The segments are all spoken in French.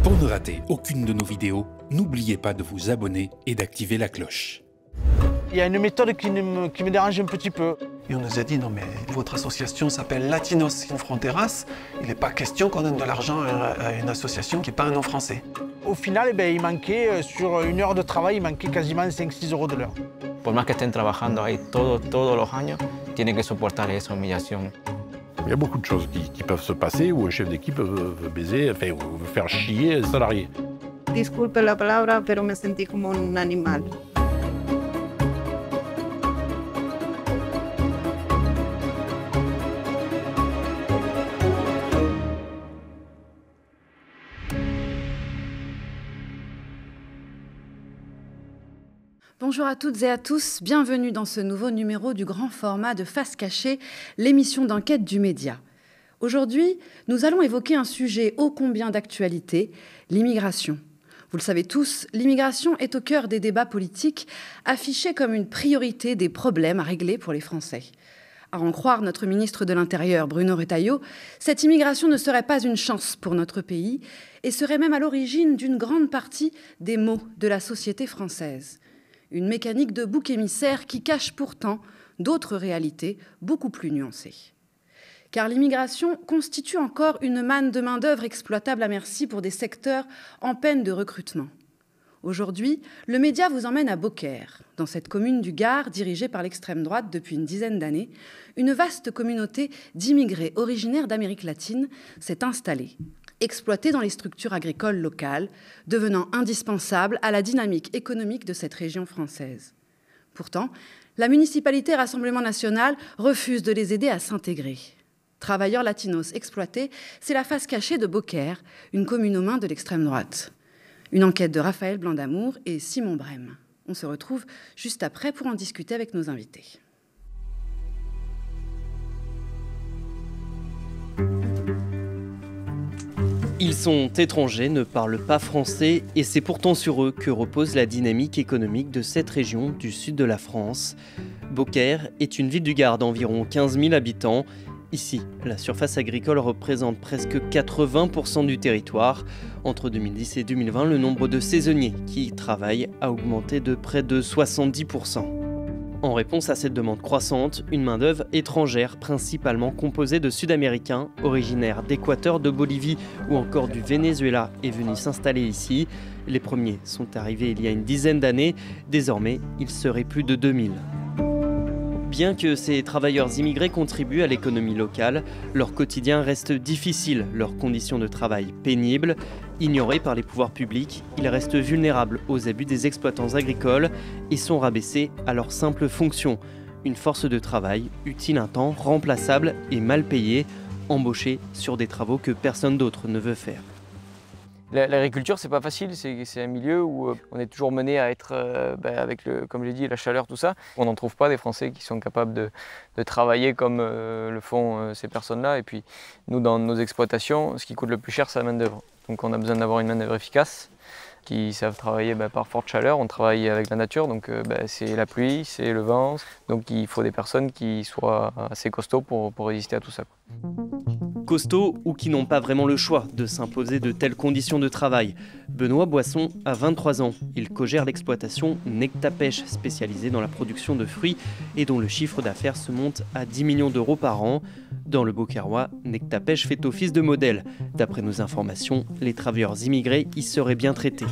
Pour ne rater aucune de nos vidéos, n'oubliez pas de vous abonner et d'activer la cloche. Il y a une méthode qui me dérange un petit peu. Et on nous a dit, non mais votre association s'appelle Latinos Sin Fronteras, il n'est pas question qu'on donne de l'argent à une association qui n'est pas un nom français. Au final, il manquait, sur une heure de travail, il manquait quasiment 5-6 euros de l'heure. Por más que estén trabajando ahí todos los años, tienen que soportar esa humillación. Il y a beaucoup de choses qui peuvent se passer où un chef d'équipe veut baiser, enfin, ou veut faire chier un salarié. Disculpe la palabra, pero me sentí como un animal. Bonjour à toutes et à tous, bienvenue dans ce nouveau numéro du grand format de Face Cachée, l'émission d'enquête du média. Aujourd'hui, nous allons évoquer un sujet ô combien d'actualité, l'immigration. Vous le savez tous, l'immigration est au cœur des débats politiques, affichée comme une priorité des problèmes à régler pour les Français. À en croire notre ministre de l'Intérieur, Bruno Retailleau, cette immigration ne serait pas une chance pour notre pays et serait même à l'origine d'une grande partie des maux de la société française. Une mécanique de bouc émissaire qui cache pourtant d'autres réalités beaucoup plus nuancées. Car l'immigration constitue encore une manne de main-d'œuvre exploitable à merci pour des secteurs en peine de recrutement. Aujourd'hui, le média vous emmène à Beaucaire. Dans cette commune du Gard, dirigée par l'extrême droite depuis une dizaine d'années, une vaste communauté d'immigrés originaires d'Amérique latine s'est installée, exploitée dans les structures agricoles locales, devenant indispensable à la dynamique économique de cette région française. Pourtant, la municipalité Rassemblement National refuse de les aider à s'intégrer. Travailleurs latinos exploités, c'est la face cachée de Beaucaire, une commune aux mains de l'extrême droite. Une enquête de Raphaël Blanc-d'Amour et Simon Brem. On se retrouve juste après pour en discuter avec nos invités. Ils sont étrangers, ne parlent pas français et c'est pourtant sur eux que repose la dynamique économique de cette région du sud de la France. Beaucaire est une ville du Gard d'environ 15 000 habitants. Ici, la surface agricole représente presque 80% du territoire. Entre 2010 et 2020, le nombre de saisonniers qui y travaillent a augmenté de près de 70%. En réponse à cette demande croissante, une main-d'œuvre étrangère principalement composée de Sud-Américains, originaires d'Équateur, de Bolivie ou encore du Venezuela, est venue s'installer ici. Les premiers sont arrivés il y a une dizaine d'années, désormais ils seraient plus de 2000. Bien que ces travailleurs immigrés contribuent à l'économie locale, leur quotidien reste difficile, leurs conditions de travail pénibles. Ignorés par les pouvoirs publics, ils restent vulnérables aux abus des exploitants agricoles et sont rabaissés à leur simple fonction. Une force de travail, utile un temps, remplaçable et mal payée, embauchée sur des travaux que personne d'autre ne veut faire. L'agriculture, c'est pas facile, c'est un milieu où on est toujours mené à être, avec, comme j'ai dit, la chaleur, tout ça. On n'en trouve pas des Français qui sont capables de travailler comme le font ces personnes-là. Et puis, nous, dans nos exploitations, ce qui coûte le plus cher, c'est la main-d'œuvre. Donc, on a besoin d'avoir une main-d'œuvre efficace, qui savent travailler par forte chaleur. On travaille avec la nature, donc c'est la pluie, c'est le vent. Donc, il faut des personnes qui soient assez costauds pour résister à tout ça. Costauds ou qui n'ont pas vraiment le choix de s'imposer de telles conditions de travail. Benoît Boisson a 23 ans. Il co-gère l'exploitation Nectapêche, spécialisée dans la production de fruits et dont le chiffre d'affaires se monte à 10 millions d'euros par an. Dans le Beaucairois, Nectapêche fait office de modèle. D'après nos informations, les travailleurs immigrés y seraient bien traités.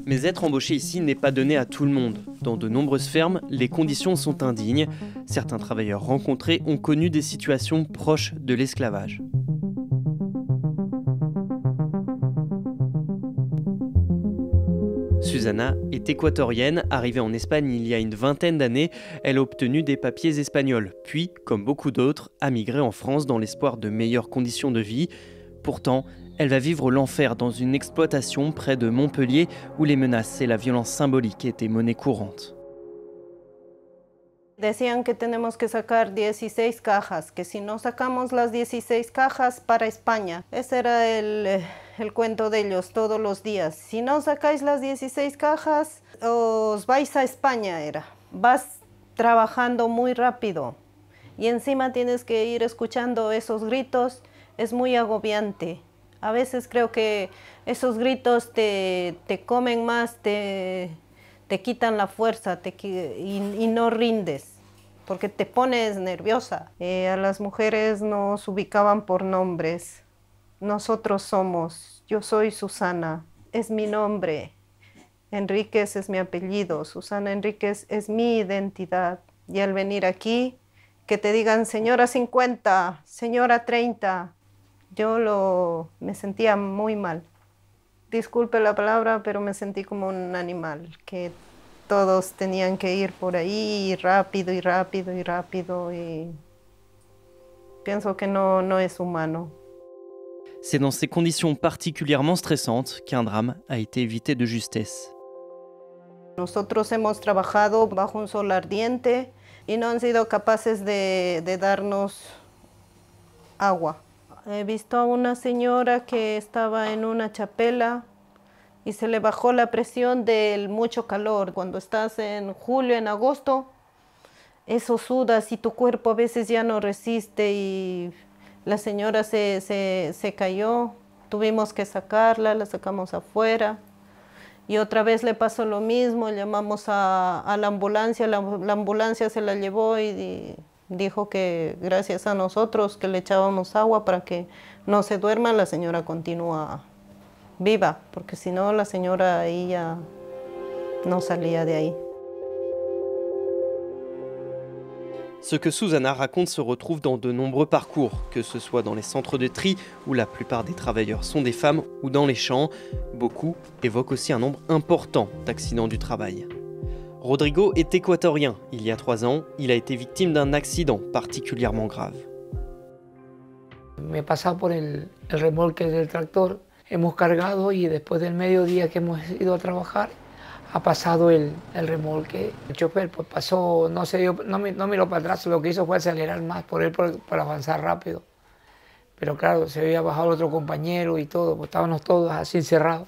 Mais être embauché ici n'est pas donné à tout le monde. Dans de nombreuses fermes, les conditions sont indignes. Certains travailleurs rencontrés ont connu des situations proches de l'esclavage. Susanna est équatorienne, arrivée en Espagne il y a une vingtaine d'années. Elle a obtenu des papiers espagnols, puis, comme beaucoup d'autres, a migré en France dans l'espoir de meilleures conditions de vie. Pourtant, elle va vivre l'enfer dans une exploitation près de Montpellier où les menaces et la violence symbolique étaient monnaie courante. Decían que tenemos que sacar 16 cajas, que si no sacamos las 16 cajas para España. Ese era el cuento de ellos todos los días. Si no sacáis las 16 cajas, os vais a España, era. Vas trabajando muy rápido y encima tienes que ir escuchando esos gritos. Es muy agobiante. A veces creo que esos gritos te comen más, te quitan la fuerza y no rindes, porque te pones nerviosa. A las mujeres nos ubicaban por nombres. Nosotros somos, yo soy Susana, es mi nombre. Enríquez es mi apellido, Susana Enríquez es mi identidad. Y al venir aquí, que te digan señora 50, señora 30, me sentía muy mal. Disculpe la palabra, pero me sentí como un animal, que todos tenían que ir por ahí rápido y rápido y rápido, y pienso que no es humano. C'est dans ces conditions particulièrement stressantes qu'un drame a été évité de justesse. Nosotros hemos trabajado bajo un sol ardiente y no han sido capaces de darnos agua. He visto a una señora que estaba en una chapela y se le bajó la presión del mucho calor. Cuando estás en julio, en agosto, eso sudas y tu cuerpo a veces ya no resiste, y la señora se cayó. Tuvimos que sacarla, la sacamos afuera. Y otra vez le pasó lo mismo, llamamos a la ambulancia se la llevó y dijo que gracias a nosotros que le echábamos agua para que no se duerma, la señora continúa viva, porque si no la señora ahí ya no salía de ahí. Ce que Susana raconte se retrouve dans de nombreux parcours, que ce soit dans les centres de tri, où la plupart des travailleurs sont des femmes, ou dans les champs. Beaucoup évoquent aussi un nombre important d'accidents du travail. Rodrigo est équatorien. Il y a 3 ans, il a été victime d'un accident particulièrement grave. Me he pasado por el remolque del tractor, hemos cargado y después del mediodía que hemos ido a trabajar, ha pasado el remolque. El chofer pues pasó, no miró para atrás, lo que hizo fue acelerar más por para avanzar rápido. Pero claro, se había bajado otro compañero y todo, pues estábamos todos así encerrados.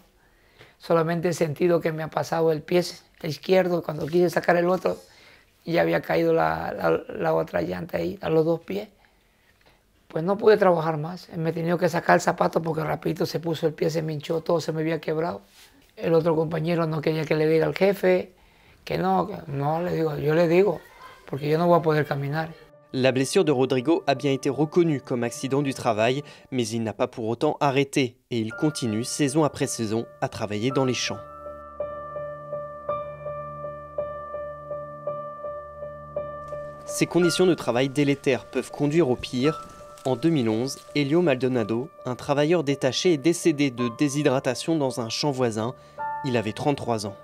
Solamente he sentido que me ha pasado el pie izquierdo, cuando quise sacar el otro, ya había caído la otra llanta ahí, a los 2 pies. Pues no pude trabajar más, me he tenido que sacar el zapato porque rapidito se puso el pie, se me hinchó, todo se me había quebrado. El otro compañero no quería que le diga al jefe que no, yo le digo, porque yo no voy a poder caminar. La blessure de Rodrigo a bien été reconnue comme accident du travail, mais il n'a pas pour autant arrêté et il continue saison après saison à travailler dans les champs. Ces conditions de travail délétères peuvent conduire au pire. En 2011, Elio Maldonado, un travailleur détaché, est décédé de déshydratation dans un champ voisin. Il avait 33 ans.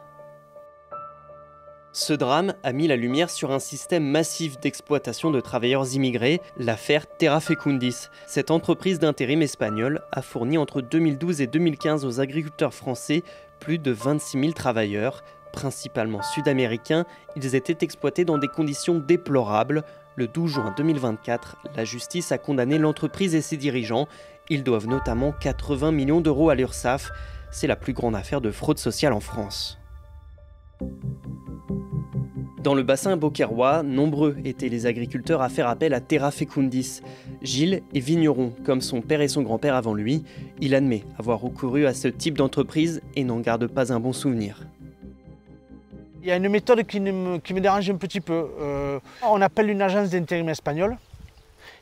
Ce drame a mis la lumière sur un système massif d'exploitation de travailleurs immigrés, l'affaire Terra Fecundis. Cette entreprise d'intérim espagnole a fourni entre 2012 et 2015 aux agriculteurs français plus de 26 000 travailleurs, principalement sud-américains. Ils étaient exploités dans des conditions déplorables. Le 12 juin 2024, la justice a condamné l'entreprise et ses dirigeants. Ils doivent notamment 80 millions d'euros à l'URSSAF. C'est la plus grande affaire de fraude sociale en France. Dans le bassin beaucairois, nombreux étaient les agriculteurs à faire appel à Terra Fecundis. Gilles est vigneron, comme son père et son grand-père avant lui. Il admet avoir recouru à ce type d'entreprise et n'en garde pas un bon souvenir. Il y a une méthode qui me dérange un petit peu. On appelle une agence d'intérim espagnole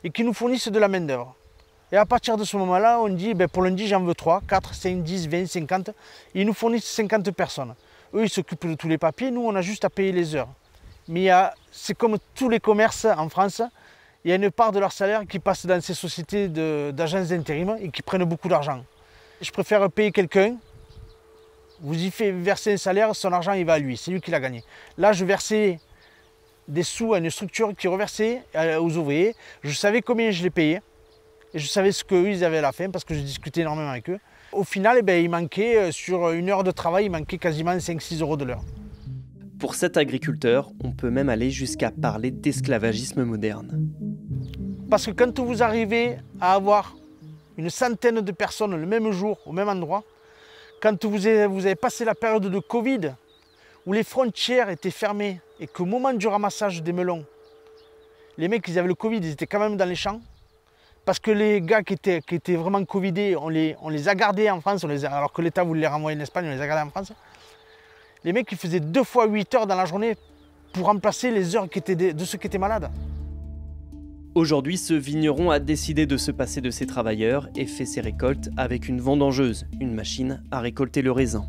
et qui nous fournissent de la main-d'œuvre. Et à partir de ce moment-là, on dit pour lundi, j'en veux 3, 4, 5, 10, 20, 50. Ils nous fournissent 50 personnes. Eux, ils s'occupent de tous les papiers. Nous, on a juste à payer les heures. Mais c'est comme tous les commerces en France, il y a une part de leur salaire qui passe dans ces sociétés d'agences d'intérim et qui prennent beaucoup d'argent. Je préfère payer quelqu'un. Vous y faites verser un salaire, son argent il va à lui, c'est lui qui l'a gagné. Là, je versais des sous à une structure qui reversait aux ouvriers. Je savais combien je les payais et je savais ce qu'eux ils avaient à la fin parce que je discutais énormément avec eux. Au final, il manquait, sur 1 heure de travail, il manquait quasiment 5-6 euros de l'heure. Pour cet agriculteur, on peut même aller jusqu'à parler d'esclavagisme moderne. Parce que quand vous arrivez à avoir une centaine de personnes le même jour, au même endroit, quand vous avez passé la période de Covid, où les frontières étaient fermées et qu'au moment du ramassage des melons, les mecs ils avaient le Covid, ils étaient quand même dans les champs, Parce que les gars qui étaient vraiment covidés, on les a gardés en France, alors que l'État voulait les renvoyer en Espagne, on les a gardés en France. Les mecs, ils faisaient 2 fois 8 heures dans la journée pour remplacer les heures qui étaient de ceux qui étaient malades. Aujourd'hui, ce vigneron a décidé de se passer de ses travailleurs et fait ses récoltes avec une vendangeuse, une machine à récolter le raisin.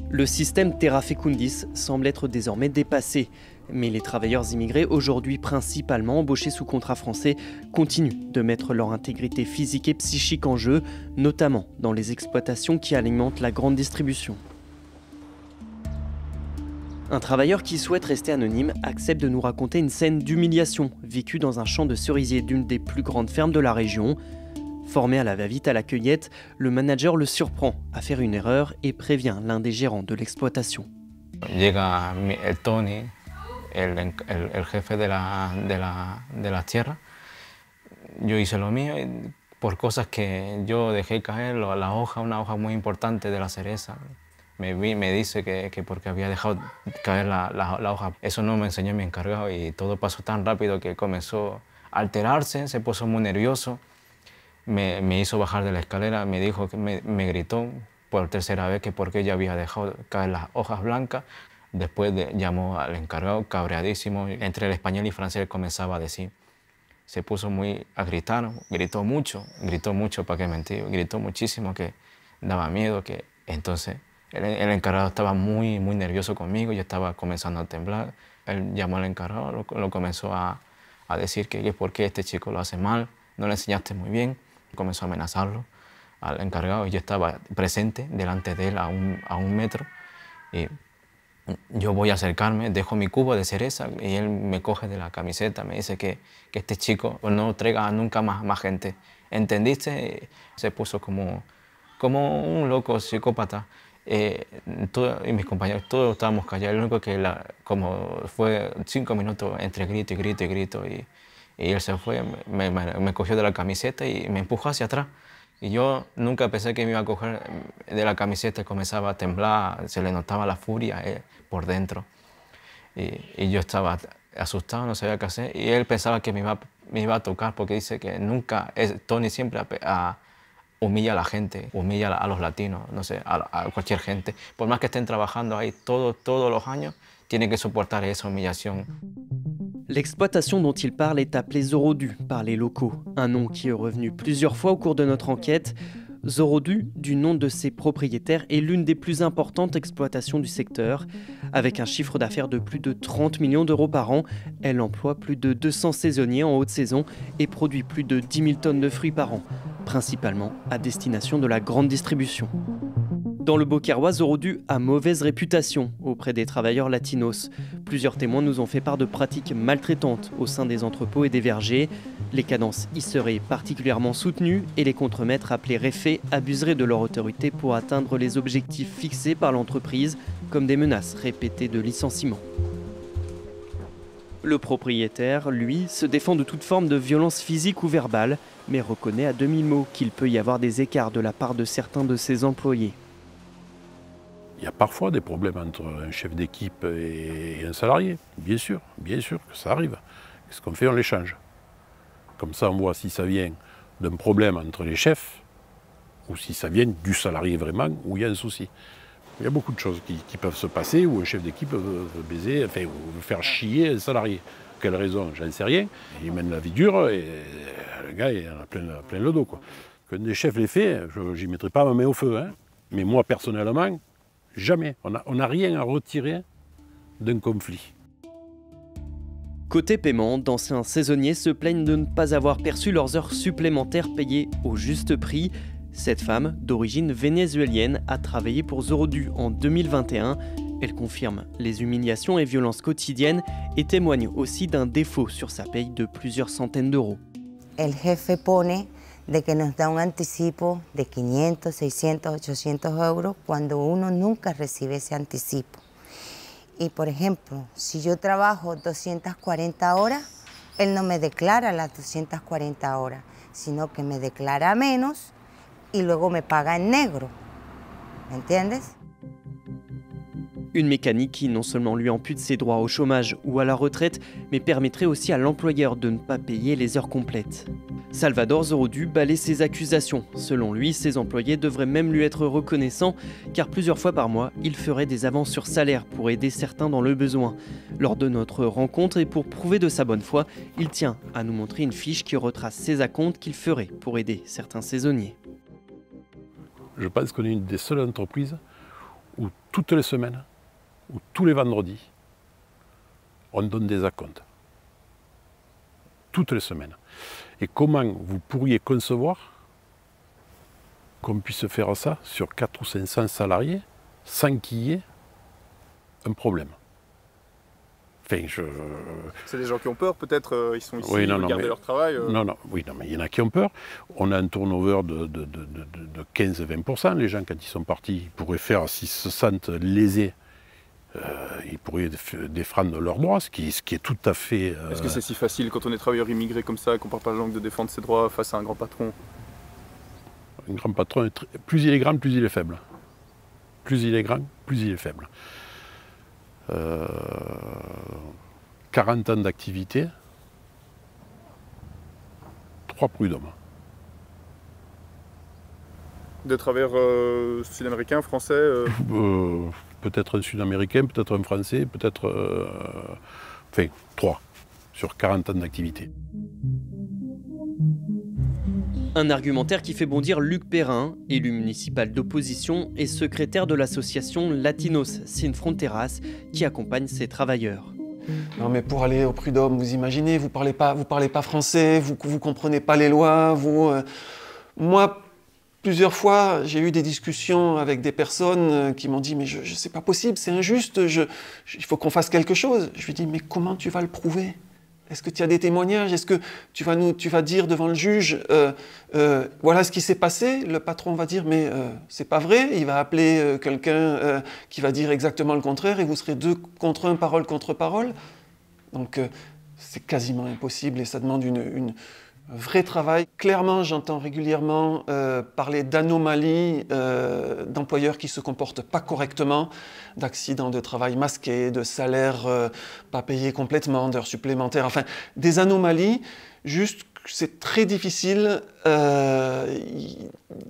Le système Terra Fecundis semble être désormais dépassé, mais les travailleurs immigrés, aujourd'hui principalement embauchés sous contrat français, continuent de mettre leur intégrité physique et psychique en jeu, notamment dans les exploitations qui alimentent la grande distribution. Un travailleur qui souhaite rester anonyme accepte de nous raconter une scène d'humiliation vécue dans un champ de cerisiers d'une des plus grandes fermes de la région. Formé à la va-vite à la cueillette, le manager le surprend à faire une erreur et prévient l'un des gérants de l'exploitation. Llega el Tony, el jefe de la tierra. Yo hice lo mío por cosas que yo dejé caer, la hoja, una hoja muy importante de la cereza. Me dice que porque había dejado caer la hoja. Eso no me enseñó mi encargado y todo pasó tan rápido que comenzó a alterarse, se puso muy nervioso. Me hizo bajar de la escalera, me dijo que me gritó por tercera vez que por qué yo había dejado caer las hojas blancas. Después llamó al encargado, cabreadísimo. Entre el español y francés él comenzaba a decir. Se puso muy a gritar, gritó mucho, para qué mentir, gritó muchísimo que daba miedo. Entonces el encargado estaba muy nervioso conmigo, yo estaba comenzando a temblar. Él llamó al encargado, lo comenzó a decir que por qué este chico lo hace mal, no le enseñaste muy bien. Comenzó a amenazarlo al encargado y yo estaba presente delante de él a un metro. Y yo voy a acercarme, dejo mi cubo de cereza y él me coge de la camiseta, me dice que este chico no traiga nunca más gente. ¿Entendiste? Se puso como un loco psicópata. Y mis compañeros todos estábamos callados. Lo único que como fue 5 minutos entre grito y grito y él se fue, me cogió de la camiseta y me empujó hacia atrás. Y yo nunca pensé que me iba a coger de la camiseta y comenzaba a temblar, se le notaba la furia por dentro. Y yo estaba asustado, no sabía qué hacer. Y él pensaba que me iba a tocar porque dice que nunca, Tony siempre humilla a la gente, humilla a los latinos, no sé, a cualquier gente. Por más que estén trabajando ahí todos los años, tienen que soportar esa humillación. L'exploitation dont il parle est appelée Zorodu par les locaux, un nom qui est revenu plusieurs fois au cours de notre enquête. Zorodu, du nom de ses propriétaires, est l'une des plus importantes exploitations du secteur. Avec un chiffre d'affaires de plus de 30 millions d'euros par an, elle emploie plus de 200 saisonniers en haute saison et produit plus de 10 000 tonnes de fruits par an, principalement à destination de la grande distribution. Dans le Beaucairois, Zorodu a mauvaise réputation auprès des travailleurs latinos. Plusieurs témoins nous ont fait part de pratiques maltraitantes au sein des entrepôts et des vergers. Les cadences y seraient particulièrement soutenues et les contremaîtres appelés réfés abuseraient de leur autorité pour atteindre les objectifs fixés par l'entreprise, comme des menaces répétées de licenciement. Le propriétaire, lui, se défend de toute forme de violence physique ou verbale, mais reconnaît à demi-mot qu'il peut y avoir des écarts de la part de certains de ses employés. Il y a parfois des problèmes entre un chef d'équipe et un salarié, bien sûr que ça arrive. Qu'est-ce qu'on fait? On les change. Comme ça, on voit si ça vient d'un problème entre les chefs ou si ça vient du salarié vraiment, où il y a un souci. Il y a beaucoup de choses qui peuvent se passer où un chef d'équipe veut baiser, enfin, ou veut faire chier un salarié. Quelle raison? J'en sais rien. Il mène la vie dure et le gars, il en a plein le dos, quoi. Qu'un des chefs l'ait fait, je n'y mettrai pas ma main au feu, hein. Mais moi, personnellement, jamais. On n'a rien à retirer d'un conflit. Côté paiement, d'anciens saisonniers se plaignent de ne pas avoir perçu leurs heures supplémentaires payées au juste prix. Cette femme, d'origine vénézuélienne, a travaillé pour Zorodu en 2021. Elle confirme les humiliations et violences quotidiennes et témoigne aussi d'un défaut sur sa paye de plusieurs centaines d'euros. El jefe pone de que nos da un anticipo de 500, 600, 800 euros cuando uno nunca recibe ese anticipo. Y por ejemplo, si yo trabajo 240 horas, él no me declara las 240 horas, sino que me declara menos y luego me paga en negro. ¿Me entiendes? Une mécanique qui non seulement lui ampute ses droits au chômage ou à la retraite, mais permettrait aussi à l'employeur de ne pas payer les heures complètes. Salvador Zorodu balaie ces accusations. Selon lui, ses employés devraient même lui être reconnaissants, car plusieurs fois par mois, il ferait des avances sur salaire pour aider certains dans le besoin. Lors de notre rencontre, et pour prouver de sa bonne foi, il tient à nous montrer une fiche qui retrace ses acomptes qu'il ferait pour aider certains saisonniers. Je pense qu'on est une des seules entreprises où toutes les semaines, où tous les vendredis, on donne des acomptes. Toutes les semaines. Et comment vous pourriez concevoir qu'on puisse faire ça sur 400 ou 500 salariés sans qu'il y ait un problème? Enfin, C'est des gens qui ont peur, peut-être, ils sont ici, oui, ils veulent garder leur travail. Non, mais il y en a qui ont peur. On a un turnover de 15-20%. Les gens, quand ils sont partis, ils pourraient faire, s'ils se sentent lésés, ils pourraient défendre leurs droits, ce qui est tout à fait... Est-ce que c'est si facile quand on est travailleur immigré comme ça, qu'on ne parle pas la langue, de défendre ses droits face à un grand patron? Un grand patron, plus il est grand, plus il est faible. Plus il est grand, plus il est faible. 40 ans d'activité, 3 prud'hommes. De travailleurs sud-américains, français Peut-être un sud-américain, peut-être un français, peut-être... enfin, 3 sur 40 ans d'activité. Un argumentaire qui fait bondir Luc Perrin, élu municipal d'opposition et secrétaire de l'association Latinos Sin Fronteras, qui accompagne ces travailleurs. Non mais pour aller au prud'homme, vous imaginez, vous parlez pas français, vous comprenez pas les lois, Moi, plusieurs fois, j'ai eu des discussions avec des personnes qui m'ont dit « mais c'est pas possible, c'est injuste, il faut qu'on fasse quelque chose ». Je lui ai dit « mais comment tu vas le prouver ? Est-ce que tu as des témoignages? Est-ce que tu vas dire devant le juge voilà ce qui s'est passé ?» Le patron va dire « mais c'est pas vrai ». Il va appeler quelqu'un qui va dire exactement le contraire et vous serez 2 contre 1, parole contre parole. Donc c'est quasiment impossible et ça demande un vrai travail. Clairement, j'entends régulièrement parler d'anomalies, d'employeurs qui ne se comportent pas correctement, d'accidents de travail masqués, de salaires pas payés complètement, d'heures supplémentaires, enfin des anomalies. Juste, c'est très difficile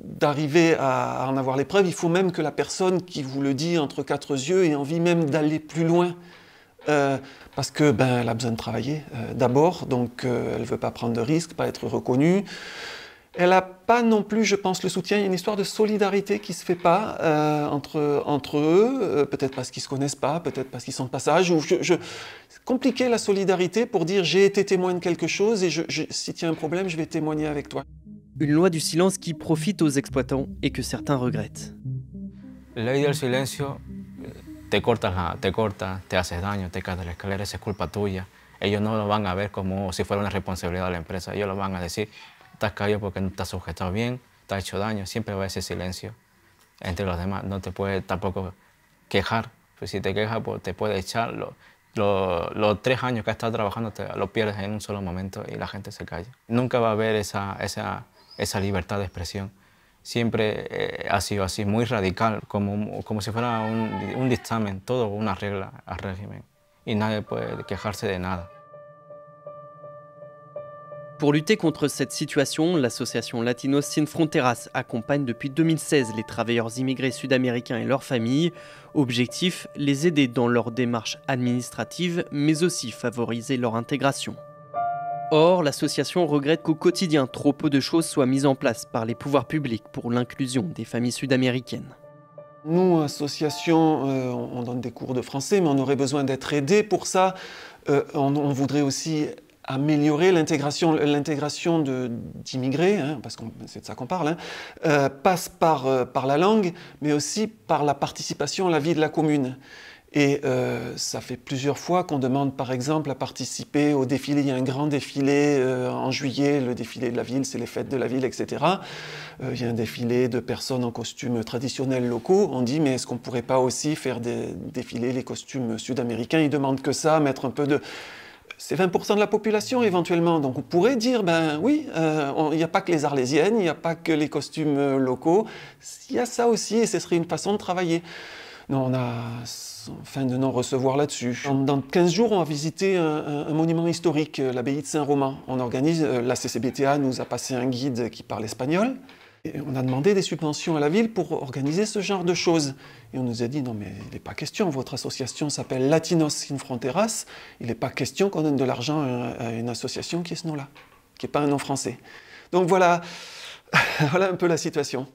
d'arriver à en avoir les preuves. Il faut même que la personne qui vous le dit entre 4 yeux ait envie même d'aller plus loin. Parce que elle a besoin de travailler d'abord, donc elle ne veut pas prendre de risques, pas être reconnue. Elle n'a pas non plus, je pense, le soutien. Il y a une histoire de solidarité qui ne se fait pas entre eux, peut-être parce qu'ils ne se connaissent pas, peut-être parce qu'ils sont de passage. C'est compliqué la solidarité pour dire j'ai été témoin de quelque chose et si tu as un problème, je vais témoigner avec toi. Une loi du silence qui profite aux exploitants et que certains regrettent. La ley del silencio. Te cortas, te haces daño, te caes de la escalera, esa es culpa tuya. Ellos no lo van a ver como si fuera una responsabilidad de la empresa. Ellos lo van a decir, estás caído porque no estás sujetado bien, te has hecho daño. Siempre va a ese silencio entre los demás. No te puedes tampoco quejar. Pues si te quejas, pues te puede echar. Los 3 años que has estado trabajando lo pierdes en un solo momento y la gente se calla. Nunca va a haber esa libertad de expresión. Siempre ha sido así, muy radical, como si fuera un dictamen, todo una regla al régimen. Y nadie puede quejarse de nada. Pour lutter contre cette situation, l'association Latinos Sin Fronteras accompagne depuis 2016 les travailleurs immigrés sud-américains et leurs familles. Objectif, les aider dans leurs démarches administratives, mais aussi favoriser leur intégration. Or, l'association regrette qu'au quotidien, trop peu de choses soient mises en place par les pouvoirs publics pour l'inclusion des familles sud-américaines. Nous, association, on donne des cours de français, mais on aurait besoin d'être aidés pour ça. On voudrait aussi améliorer l'intégration d'immigrés, parce que c'est de ça qu'on parle, passe par la langue, mais aussi par la participation à la vie de la commune. Et ça fait plusieurs fois qu'on demande par exemple à participer au défilé. Il y a un grand défilé en juillet, le défilé de la ville, c'est les fêtes de la ville, etc. Il y a un défilé de personnes en costumes traditionnels locaux. On dit mais est-ce qu'on ne pourrait pas aussi faire défiler les costumes sud-américains? Ils demandent que ça, mettre un peu de... C'est 20% de la population éventuellement, donc on pourrait dire, ben oui, il n'y a pas que les arlésiennes, il n'y a pas que les costumes locaux, il y a ça aussi et ce serait une façon de travailler. Non, on a fin de non-recevoir là-dessus. Dans 15 jours, on va visiter un monument historique, l'abbaye de Saint-Romain. On organise, la CCBTA nous a passé un guide qui parle espagnol. Et on a demandé des subventions à la ville pour organiser ce genre de choses. Et on nous a dit, non mais il n'est pas question, votre association s'appelle Latinos Sin Fronteras, il n'est pas question qu'on donne de l'argent à une association qui est ce nom-là, qui n'est pas un nom français. Donc voilà, voilà un peu la situation.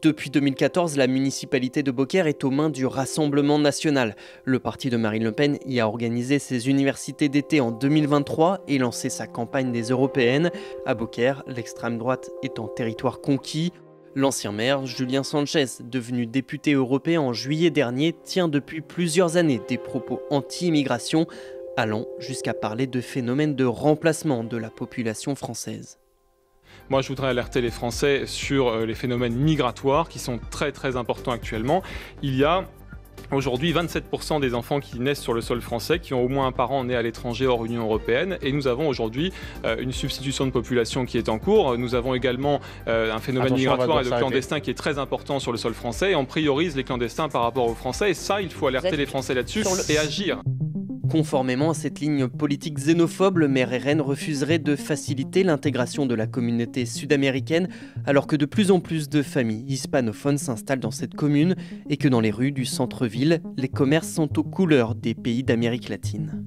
Depuis 2014, la municipalité de Beaucaire est aux mains du Rassemblement national. Le parti de Marine Le Pen y a organisé ses universités d'été en 2023 et lancé sa campagne des européennes. À Beaucaire, l'extrême droite est en territoire conquis. L'ancien maire, Julien Sanchez, devenu député européen en juillet dernier, tient depuis plusieurs années des propos anti-immigration, allant jusqu'à parler de phénomène de remplacement de la population française. Moi, je voudrais alerter les Français sur les phénomènes migratoires qui sont très très importants actuellement. Il y a aujourd'hui 27% des enfants qui naissent sur le sol français qui ont au moins un parent né à l'étranger hors Union européenne. Et nous avons aujourd'hui une substitution de population qui est en cours. Nous avons également un phénomène migratoire et de clandestins qui est très important sur le sol français. Et on priorise les clandestins par rapport aux Français. Et ça, il faut alerter les Français là-dessus et agir. Conformément à cette ligne politique xénophobe, le maire RN refuserait de faciliter l'intégration de la communauté sud-américaine alors que de plus en plus de familles hispanophones s'installent dans cette commune et que dans les rues du centre-ville, les commerces sont aux couleurs des pays d'Amérique latine.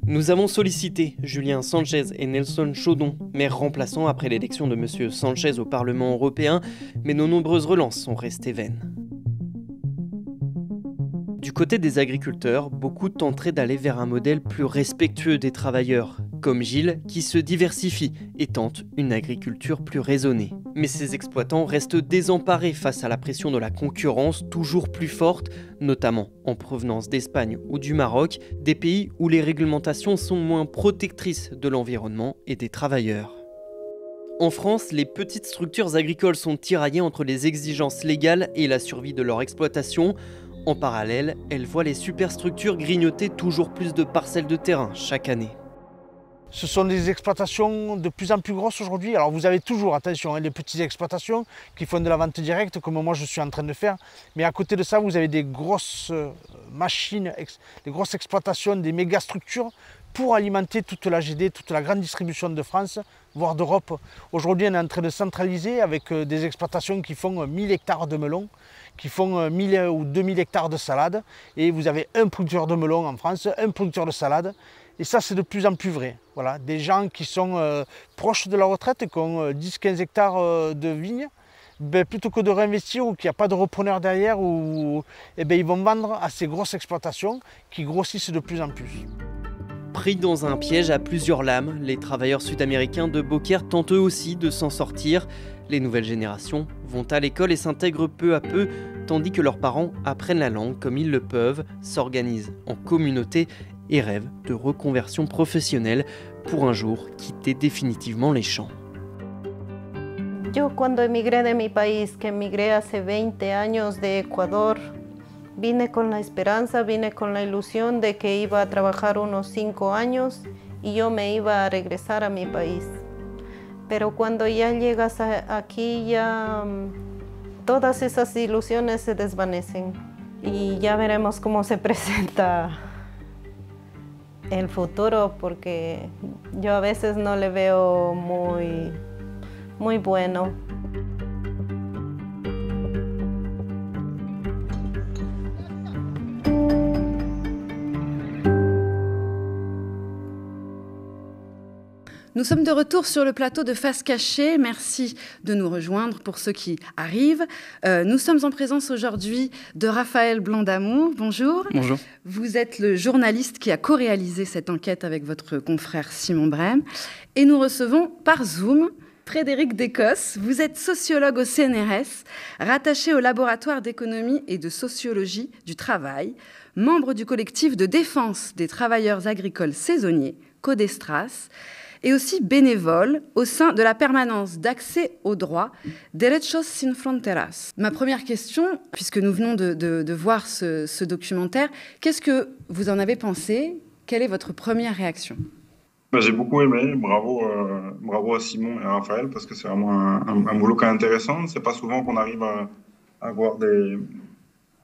Nous avons sollicité Julien Sanchez et Nelson Chaudon, maires remplaçants après l'élection de M. Sanchez au Parlement européen, mais nos nombreuses relances sont restées vaines. Du côté des agriculteurs, beaucoup tenteraient d'aller vers un modèle plus respectueux des travailleurs, comme Gilles qui se diversifie et tente une agriculture plus raisonnée. Mais ces exploitants restent désemparés face à la pression de la concurrence toujours plus forte, notamment en provenance d'Espagne ou du Maroc, des pays où les réglementations sont moins protectrices de l'environnement et des travailleurs. En France, les petites structures agricoles sont tiraillées entre les exigences légales et la survie de leur exploitation. En parallèle, elles voient les superstructures grignoter toujours plus de parcelles de terrain chaque année. Ce sont des exploitations de plus en plus grosses aujourd'hui. Alors vous avez toujours, attention, les petites exploitations qui font de la vente directe, comme moi je suis en train de faire. Mais à côté de ça, vous avez des grosses machines, des grosses exploitations, des méga structures pour alimenter toute la GD, toute la grande distribution de France, voire d'Europe. Aujourd'hui, on est en train de centraliser avec des exploitations qui font 1000 hectares de melons, qui font 1000 ou 2000 hectares de salade. Et vous avez un producteur de melons en France, un producteur de salade. Et ça, c'est de plus en plus vrai. Voilà, des gens qui sont proches de la retraite, qui ont 10-15 hectares de vignes, ben, plutôt que de réinvestir ou qu'il n'y a pas de repreneur derrière, eh ben, ils vont vendre à ces grosses exploitations qui grossissent de plus en plus. Pris dans un piège à plusieurs lames, les travailleurs sud-américains de Beaucaire tentent eux aussi de s'en sortir. Les nouvelles générations vont à l'école et s'intègrent peu à peu, tandis que leurs parents apprennent la langue comme ils le peuvent, s'organisent en communauté et rêvent de reconversion professionnelle pour un jour quitter définitivement les champs. Yo cuando emigré de mi país, que emigré hace 20 años de Ecuador, vine con la esperanza, vine con la ilusión de que iba a trabajar unos 5 años y yo me iba a regresar a mi país. Pero cuando ya llegas aquí, ya todas esas ilusiones se desvanecen y ya veremos cómo se presenta el futuro, porque yo a veces no le veo muy bueno. Nous sommes de retour sur le plateau de Face Cachée. Merci de nous rejoindre pour ceux qui arrivent. Nous sommes en présence aujourd'hui de Raphaël Blanc-D'Amour. Bonjour. Bonjour. Vous êtes le journaliste qui a co-réalisé cette enquête avec votre confrère Simon Brem. Et nous recevons par Zoom Frédéric Descosses. Vous êtes sociologue au CNRS, rattaché au laboratoire d'économie et de sociologie du travail, membre du collectif de défense des travailleurs agricoles saisonniers, Codestras, et aussi bénévole au sein de la permanence d'accès aux droits Derechos Sin Fronteras. Ma première question, puisque nous venons de voir ce documentaire, qu'est-ce que vous en avez pensé? Quelle est votre première réaction? J'ai beaucoup aimé, bravo à Simon et à Raphaël, parce que c'est vraiment un boulot qui est intéressant. C'est pas souvent qu'on arrive à avoir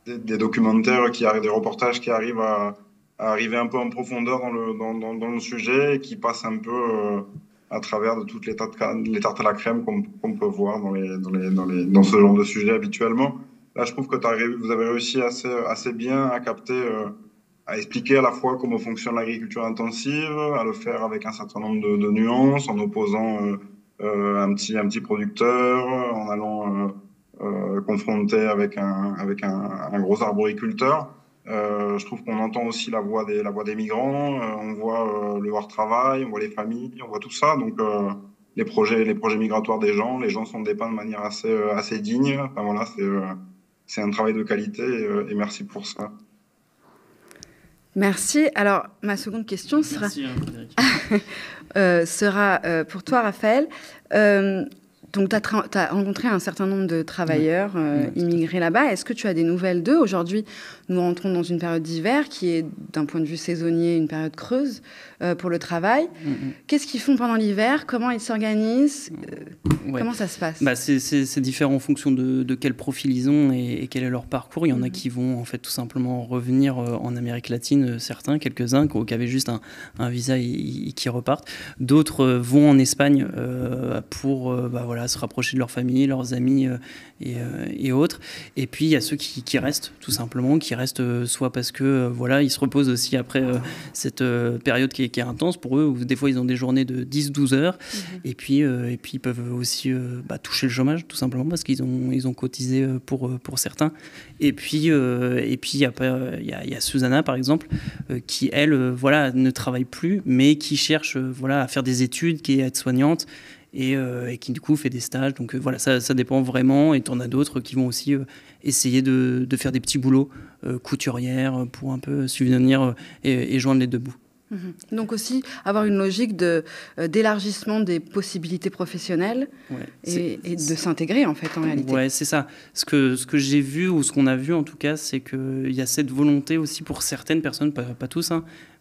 des documentaires, des reportages qui arrivent à arriver un peu en profondeur dans le sujet et qui passent un peu à travers de toutes les tartes à la crème qu'on peut voir dans ce genre de sujet habituellement. Là, je trouve que vous avez réussi assez bien à capter, à expliquer à la fois comment fonctionne l'agriculture intensive, à le faire avec un certain nombre de nuances, en opposant un petit producteur, en allant confronter avec un gros arboriculteur. Je trouve qu'on entend aussi la voix des migrants, on voit le hors-travail, on voit les familles, on voit tout ça. Donc, les projets migratoires des gens, les gens sont dépeints de manière assez digne. Enfin, voilà, c'est un travail de qualité et merci pour ça. Merci. Alors, ma seconde question sera, sera pour toi, Raphaël. Donc, tu as rencontré un certain nombre de travailleurs immigrés là-bas. Est-ce que tu as des nouvelles d'eux? Aujourd'hui, nous rentrons dans une période d'hiver qui est, d'un point de vue saisonnier, une période creuse pour le travail. Qu'est-ce qu'ils font pendant l'hiver? Comment ils s'organisent? Comment ça se passe? C'est différent en fonction de quel profil ils ont et quel est leur parcours. Il y en a qui vont en fait tout simplement revenir en Amérique latine, certains, quelques-uns qui avaient juste un visa et qui repartent. D'autres vont en Espagne pour se rapprocher de leur famille, leurs amis et autres. Et puis il y a ceux qui restent tout simplement, qui restent soit parce que ils se reposent aussi après cette période qui est intense pour eux, où des fois ils ont des journées de 10-12 heures, et puis ils peuvent aussi toucher le chômage tout simplement parce qu'ils ont cotisé pour certains. Et puis il y a Susanna par exemple qui elle ne travaille plus mais qui cherche à faire des études, qui est aide-soignante et qui du coup fait des stages. Donc ça dépend vraiment. Et t'en as d'autres qui vont aussi essayer de faire des petits boulots couturières pour un peu subvenir et joindre les deux bouts. Donc aussi avoir une logique d'élargissement des possibilités professionnelles et de s'intégrer en fait en réalité. Ouais, c'est ça. Ce que j'ai vu ou ce qu'on a vu en tout cas, c'est qu'il y a cette volonté aussi pour certaines personnes, pas tous,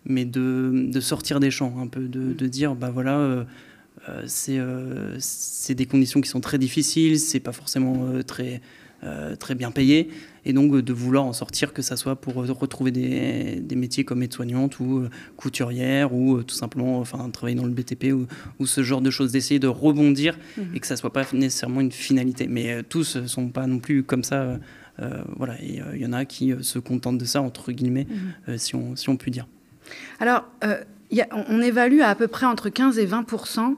mais de sortir des champs, un peu de dire c'est des conditions qui sont très difficiles, c'est pas forcément très bien payé, et donc de vouloir en sortir, que ça soit pour retrouver des métiers comme aide-soignante ou couturière ou tout simplement travailler dans le BTP ou ce genre de choses, d'essayer de rebondir et que ça soit pas nécessairement une finalité. Mais tous ne sont pas non plus comme ça. Et il y en a qui se contentent de ça, entre guillemets, si on peut dire. Alors, on évalue à peu près entre 15 et 20%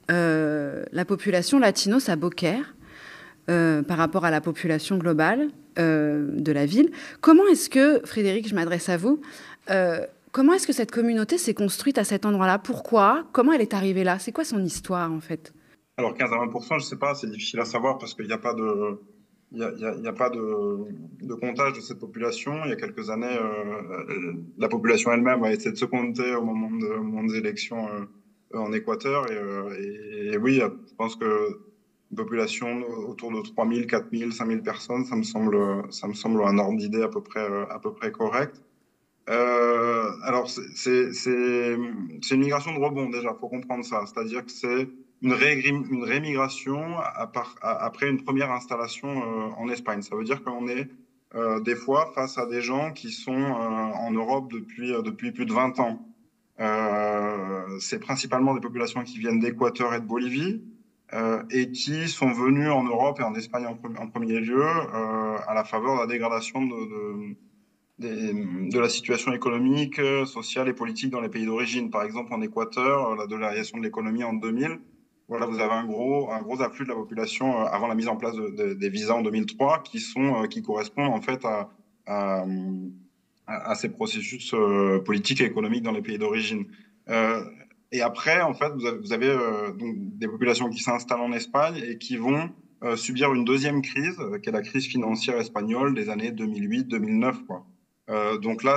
la population latinos à Beaucaire par rapport à la population globale de la ville. Comment est-ce que, Frédéric, je m'adresse à vous, comment est-ce que cette communauté s'est construite à cet endroit-là? Pourquoi? Comment elle est arrivée là? C'est quoi son histoire, en fait? Alors, 15 à 20%, je ne sais pas, c'est difficile à savoir parce qu'il n'y a pas de... Il n'y a pas de comptage de cette population. Il y a quelques années, la population elle-même a essayé de se compter au moment des élections en Équateur. Et oui, je pense que une population autour de 3 000, 4 000, 5 000 personnes, ça me semble un ordre d'idée à peu près correct. Alors, c'est une migration de rebond déjà, il faut comprendre ça. C'est-à-dire que c'est une rémigration après une première installation en Espagne. Ça veut dire qu'on est des fois face à des gens qui sont en Europe depuis plus de 20 ans. C'est principalement des populations qui viennent d'Équateur et de Bolivie et qui sont venues en Europe et en Espagne en premier lieu à la faveur de la dégradation de la situation économique, sociale et politique dans les pays d'origine. Par exemple, en Équateur, la dollarisation de l'économie en 2000, vous avez un gros afflux de la population avant la mise en place des visas en 2003 qui correspondent en fait à ces processus politiques et économiques dans les pays d'origine. Et après, en fait, vous avez donc des populations qui s'installent en Espagne et qui vont subir une deuxième crise, qui est la crise financière espagnole des années 2008-2009, quoi. Donc là,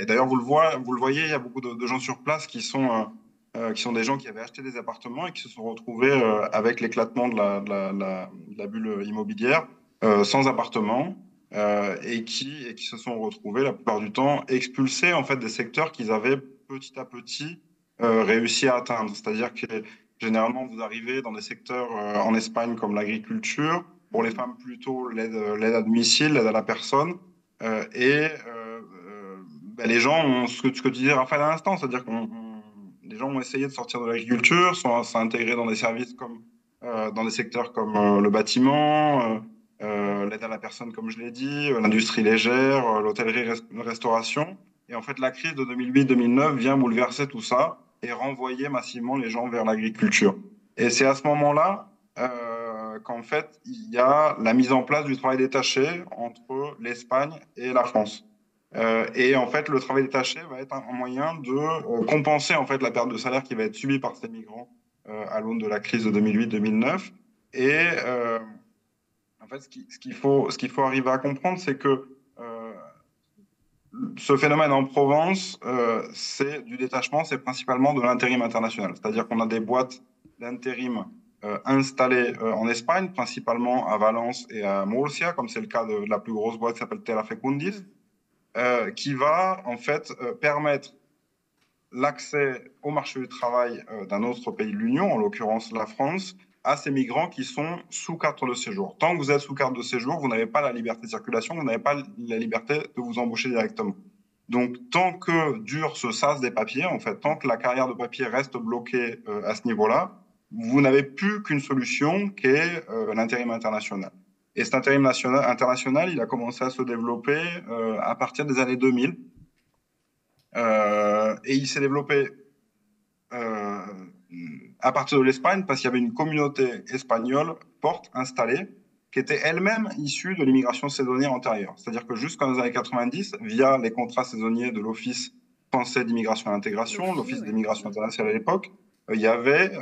d'ailleurs, vous le voyez, il y a beaucoup de gens sur place qui sont des gens qui avaient acheté des appartements et qui se sont retrouvés avec l'éclatement de la bulle immobilière, sans appartement, et qui se sont retrouvés la plupart du temps expulsés en fait des secteurs qu'ils avaient petit à petit réussi à atteindre. C'est-à-dire que généralement, vous arrivez dans des secteurs en Espagne comme l'agriculture, pour les femmes plutôt l'aide à domicile, l'aide à la personne. Les gens ont ce que tu disais, Raphaël, à l'instant, c'est-à-dire que les gens ont essayé de sortir de l'agriculture, sont intégrés dans des services comme dans des secteurs comme le bâtiment, l'aide à la personne, comme je l'ai dit, l'industrie légère, l'hôtellerie-restauration. Et en fait, la crise de 2008-2009 vient bouleverser tout ça et renvoyer massivement les gens vers l'agriculture. Et c'est à ce moment-là qu'en fait, il y a la mise en place du travail détaché entre l'Espagne et la France. Et en fait, le travail détaché va être un moyen de compenser en fait la perte de salaire qui va être subie par ces migrants à l'aune de la crise de 2008-2009. Et en fait, ce qu'il faut arriver à comprendre, c'est que ce phénomène en Provence, c'est du détachement, c'est principalement de l'intérim international. C'est-à-dire qu'on a des boîtes d'intérim installées en Espagne, principalement à Valence et à Murcia, comme c'est le cas de la plus grosse boîte qui s'appelle Terra Fecundis, qui va en fait permettre l'accès au marché du travail d'un autre pays de l'Union, en l'occurrence la France, à ces migrants qui sont sous carte de séjour. Tant que vous êtes sous carte de séjour, vous n'avez pas la liberté de circulation, vous n'avez pas la liberté de vous embaucher directement. Donc, tant que dure ce sas des papiers, en fait, tant que la carrière de papier reste bloquée à ce niveau-là, vous n'avez plus qu'une solution qui est l'intérim international. Et cet intérim international, il a commencé à se développer à partir des années 2000. Et il s'est développé à partir de l'Espagne parce qu'il y avait une communauté espagnole forte, installée, qui était elle-même issue de l'immigration saisonnière antérieure. C'est-à-dire que jusqu'en années 90, via les contrats saisonniers de l'Office français d'immigration et d'intégration, l'Office d'immigration internationale à l'époque, il y avait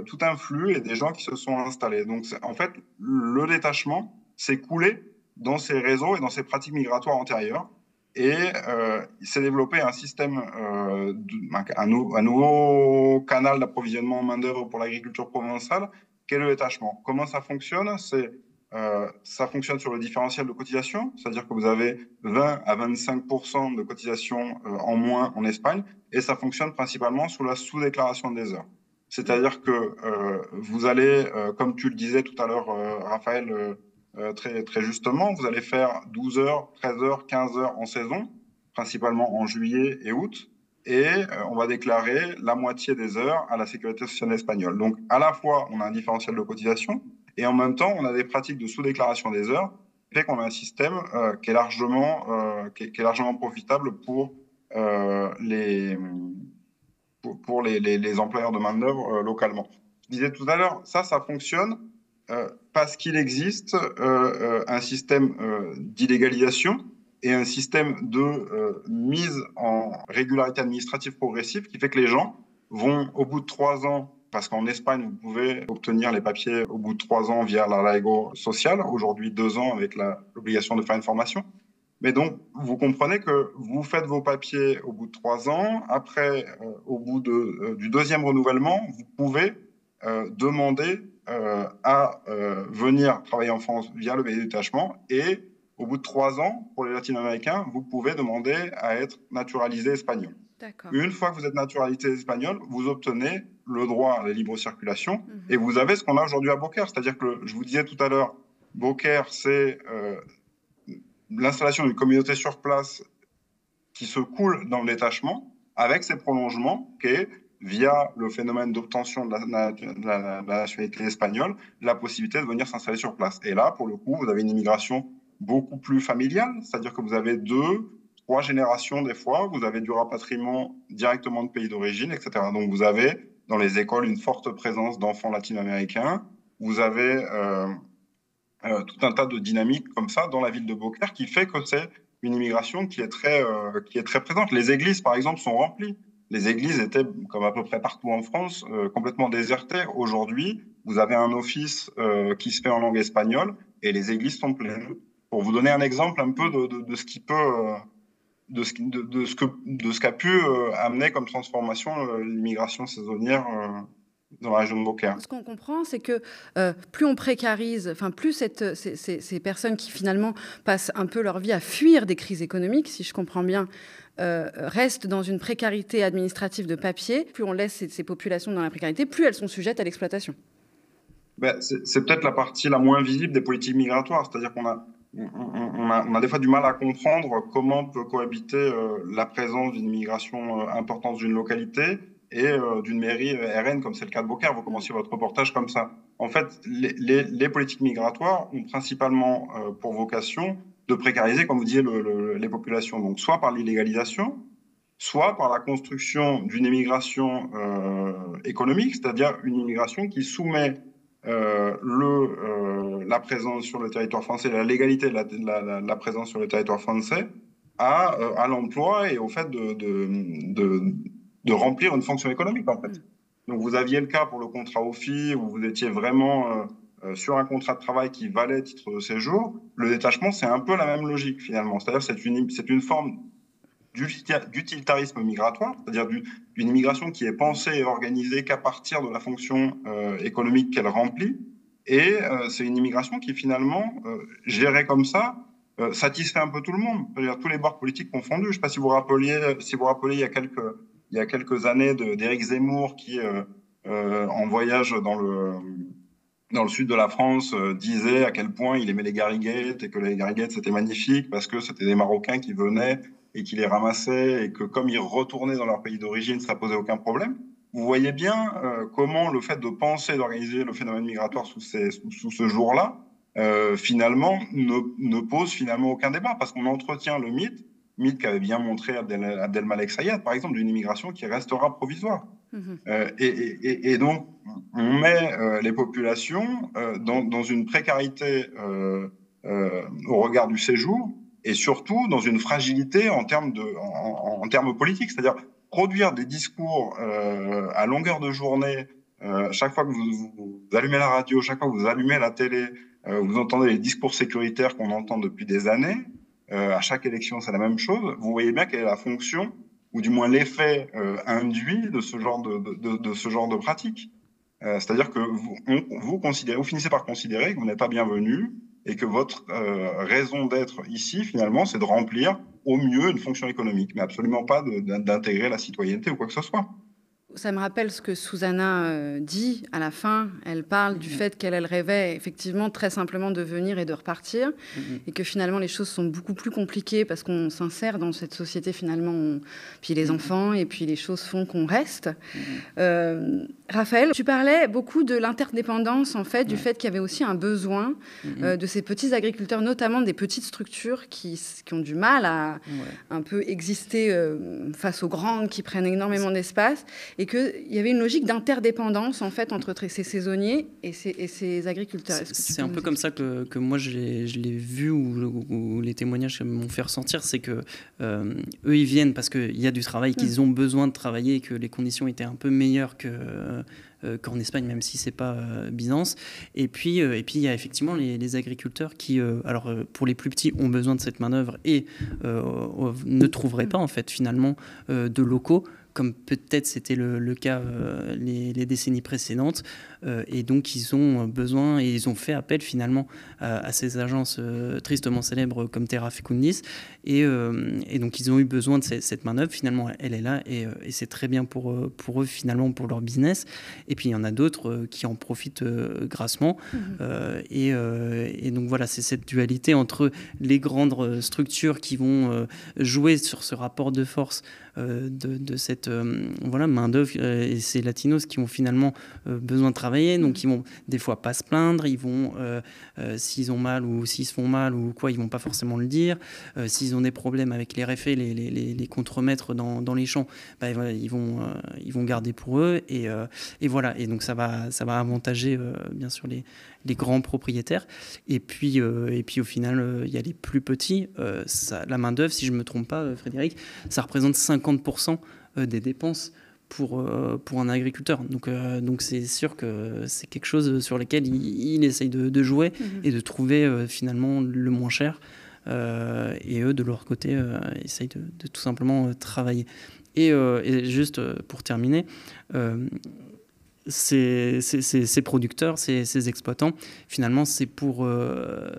tout un flux et des gens qui se sont installés. Donc, en fait, le détachement s'est coulé dans ces réseaux et dans ces pratiques migratoires antérieures. Et il s'est développé un système, un nouveau canal d'approvisionnement en main-d'œuvre pour l'agriculture provençale, qui est le détachement. Comment ça fonctionne? Ça fonctionne sur le différentiel de cotisation, c'est-à-dire que vous avez 20 à 25% de cotisation en moins en Espagne, et ça fonctionne principalement sous la sous-déclaration des heures. C'est-à-dire que vous allez, comme tu le disais tout à l'heure, Raphaël, très, très justement, vous allez faire 12 heures, 13 heures, 15 heures en saison, principalement en juillet et août, et on va déclarer la moitié des heures à la sécurité sociale espagnole. Donc, à la fois, on a un différentiel de cotisation, et en même temps, on a des pratiques de sous-déclaration des heures, qui fait qu'on a un système qui est largement profitable pour les employeurs de main-d'œuvre localement. Je disais tout à l'heure, ça fonctionne parce qu'il existe un système d'illégalisation et un système de mise en régularité administrative progressive qui fait que les gens vont, au bout de 3 ans, parce qu'en Espagne, vous pouvez obtenir les papiers au bout de 3 ans via l'arraigo social, aujourd'hui 2 ans avec l'obligation de faire une formation. Mais donc, vous comprenez que vous faites vos papiers au bout de 3 ans. Après, au bout du 2e renouvellement, vous pouvez demander à venir travailler en France via le détachement. Et au bout de 3 ans, pour les latino-américains, vous pouvez demander à être naturalisé espagnol. Une fois que vous êtes naturalisé espagnol, vous obtenez le droit à la libre circulation et vous avez ce qu'on a aujourd'hui à Beaucaire. C'est-à-dire que, je vous disais tout à l'heure, Beaucaire, c'est l'installation d'une communauté sur place qui se coule dans le détachement avec ses prolongements qui est, via le phénomène d'obtention de la nationalité espagnole, la possibilité de venir s'installer sur place. Et là, pour le coup, vous avez une immigration beaucoup plus familiale, c'est-à-dire que vous avez 2, 3 générations des fois, vous avez du rapatriement directement de pays d'origine, etc. Donc vous avez dans les écoles une forte présence d'enfants latino-américains, vous avez tout un tas de dynamiques comme ça dans la ville de Beaucaire qui fait que c'est une immigration qui est très présente. Les églises, par exemple, sont remplies. Les églises étaient, comme à peu près partout en France, complètement désertées. Aujourd'hui, vous avez un office qui se fait en langue espagnole et les églises sont pleines. Pour vous donner un exemple un peu de ce qui peut... de ce qu'a pu amener comme transformation l'immigration saisonnière dans la région de Beaucaire. Ce qu'on comprend, c'est que plus on précarise, enfin plus ces personnes qui finalement passent un peu leur vie à fuir des crises économiques, si je comprends bien, restent dans une précarité administrative de papier, plus on laisse ces populations dans la précarité, plus elles sont sujettes à l'exploitation. C'est peut-être la partie la moins visible des politiques migratoires, c'est-à-dire qu'on a on a des fois du mal à comprendre comment peut cohabiter la présence d'une immigration importante d'une localité et d'une mairie RN, comme c'est le cas de Beaucaire. Vous commenciez votre reportage comme ça. En fait, les politiques migratoires ont principalement pour vocation de précariser, comme vous disiez, les populations. Donc, soit par l'illégalisation, soit par la construction d'une immigration économique, c'est-à-dire une immigration qui soumet la présence sur le territoire français, la légalité de la présence sur le territoire français à l'emploi et au fait de remplir une fonction économique, en fait. Donc, vous aviez le cas pour le contrat OFI, où vous étiez vraiment sur un contrat de travail qui valait titre de séjour. Le détachement, c'est un peu la même logique, finalement. C'est-à-dire c'est une forme d'utilitarisme migratoire, c'est-à-dire d'une immigration qui est pensée et organisée qu'à partir de la fonction économique qu'elle remplit. Et c'est une immigration qui, finalement, gérée comme ça, satisfait un peu tout le monde, c'est-à-dire tous les bords politiques confondus. Je ne sais pas si vous rappeliez il y a quelques années d'Éric Zemmour qui, en voyage dans le sud de la France, disait à quel point il aimait les gariguettes et que les gariguettes, c'était magnifique parce que c'était des Marocains qui venaient et qui les ramassaient et que comme ils retournaient dans leur pays d'origine, ça posait aucun problème. Vous voyez bien comment le fait de penser, d'organiser le phénomène migratoire sous ce jour-là, finalement, ne pose finalement aucun débat parce qu'on entretient le mythe qu'avait bien montré Abdelmalek Sayed, par exemple, d'une immigration qui restera provisoire. Et donc, on met les populations dans une précarité au regard du séjour et surtout dans une fragilité en termes politiques, c'est-à-dire produire des discours à longueur de journée, chaque fois que vous allumez la radio, chaque fois que vous allumez la télé, vous entendez les discours sécuritaires qu'on entend depuis des années, à chaque élection c'est la même chose, vous voyez bien quelle est la fonction, ou du moins l'effet induit de ce genre de pratique. C'est-à-dire que vous finissez par considérer que vous n'êtes pas bienvenu, et que votre raison d'être ici, finalement, c'est de remplir au mieux une fonction économique, mais absolument pas d'intégrer la citoyenneté ou quoi que ce soit. Ça me rappelle ce que Susanna dit à la fin. Elle parle du fait qu'elle rêvait effectivement très simplement de venir et de repartir, et que finalement les choses sont beaucoup plus compliquées parce qu'on s'insère dans cette société finalement, puis les enfants, et puis les choses font qu'on reste. Raphaël, tu parlais beaucoup de l'interdépendance, en fait, du fait qu'il y avait aussi un besoin de ces petits agriculteurs, notamment des petites structures qui ont du mal à un peu exister face aux grandes qui prennent énormément d'espace, et qu'il y avait une logique d'interdépendance en fait entre ces saisonniers et ces agriculteurs. C'est un peu comme ça que moi je l'ai vu, ou les témoignages m'ont fait ressentir, c'est que eux ils viennent parce qu'il y a du travail, qu'ils ont besoin de travailler, et que les conditions étaient un peu meilleures qu'en Espagne, même si c'est pas Byzance. Et puis il y a effectivement les agriculteurs qui, pour les plus petits, ont besoin de cette main-d'œuvre et ne trouveraient pas en fait finalement de locaux, comme peut-être c'était le cas les décennies précédentes. Et donc, ils ont besoin, et ils ont fait appel finalement à ces agences tristement célèbres comme Terra Fecundis. Et donc, ils ont eu besoin de cette main-d'œuvre. Finalement, elle est là, et c'est très bien pour eux, finalement, pour leur business. Et puis, il y en a d'autres qui en profitent grassement. Et donc, voilà, c'est cette dualité entre les grandes structures qui vont jouer sur ce rapport de force de cette main-d'œuvre, et ces latinos qui ont finalement besoin de travailler, donc ils vont des fois pas se plaindre, ils vont s'ils ont mal ou s'ils se font mal ou quoi, ils vont pas forcément le dire, s'ils ont des problèmes avec les RFE, les contremaîtres dans les champs, ils vont garder pour eux, et voilà, et donc ça va avantager bien sûr les grands propriétaires, et puis au final il y a les plus petits, la main d'œuvre, si je me trompe pas Frédéric, ça représente 50% des dépenses pour un agriculteur. Donc c'est sûr que c'est quelque chose sur lequel il essaye de jouer et de trouver finalement le moins cher. Et eux, de leur côté, essayent de tout simplement travailler. Et juste pour terminer, ces producteurs, ces exploitants, finalement, c'est pour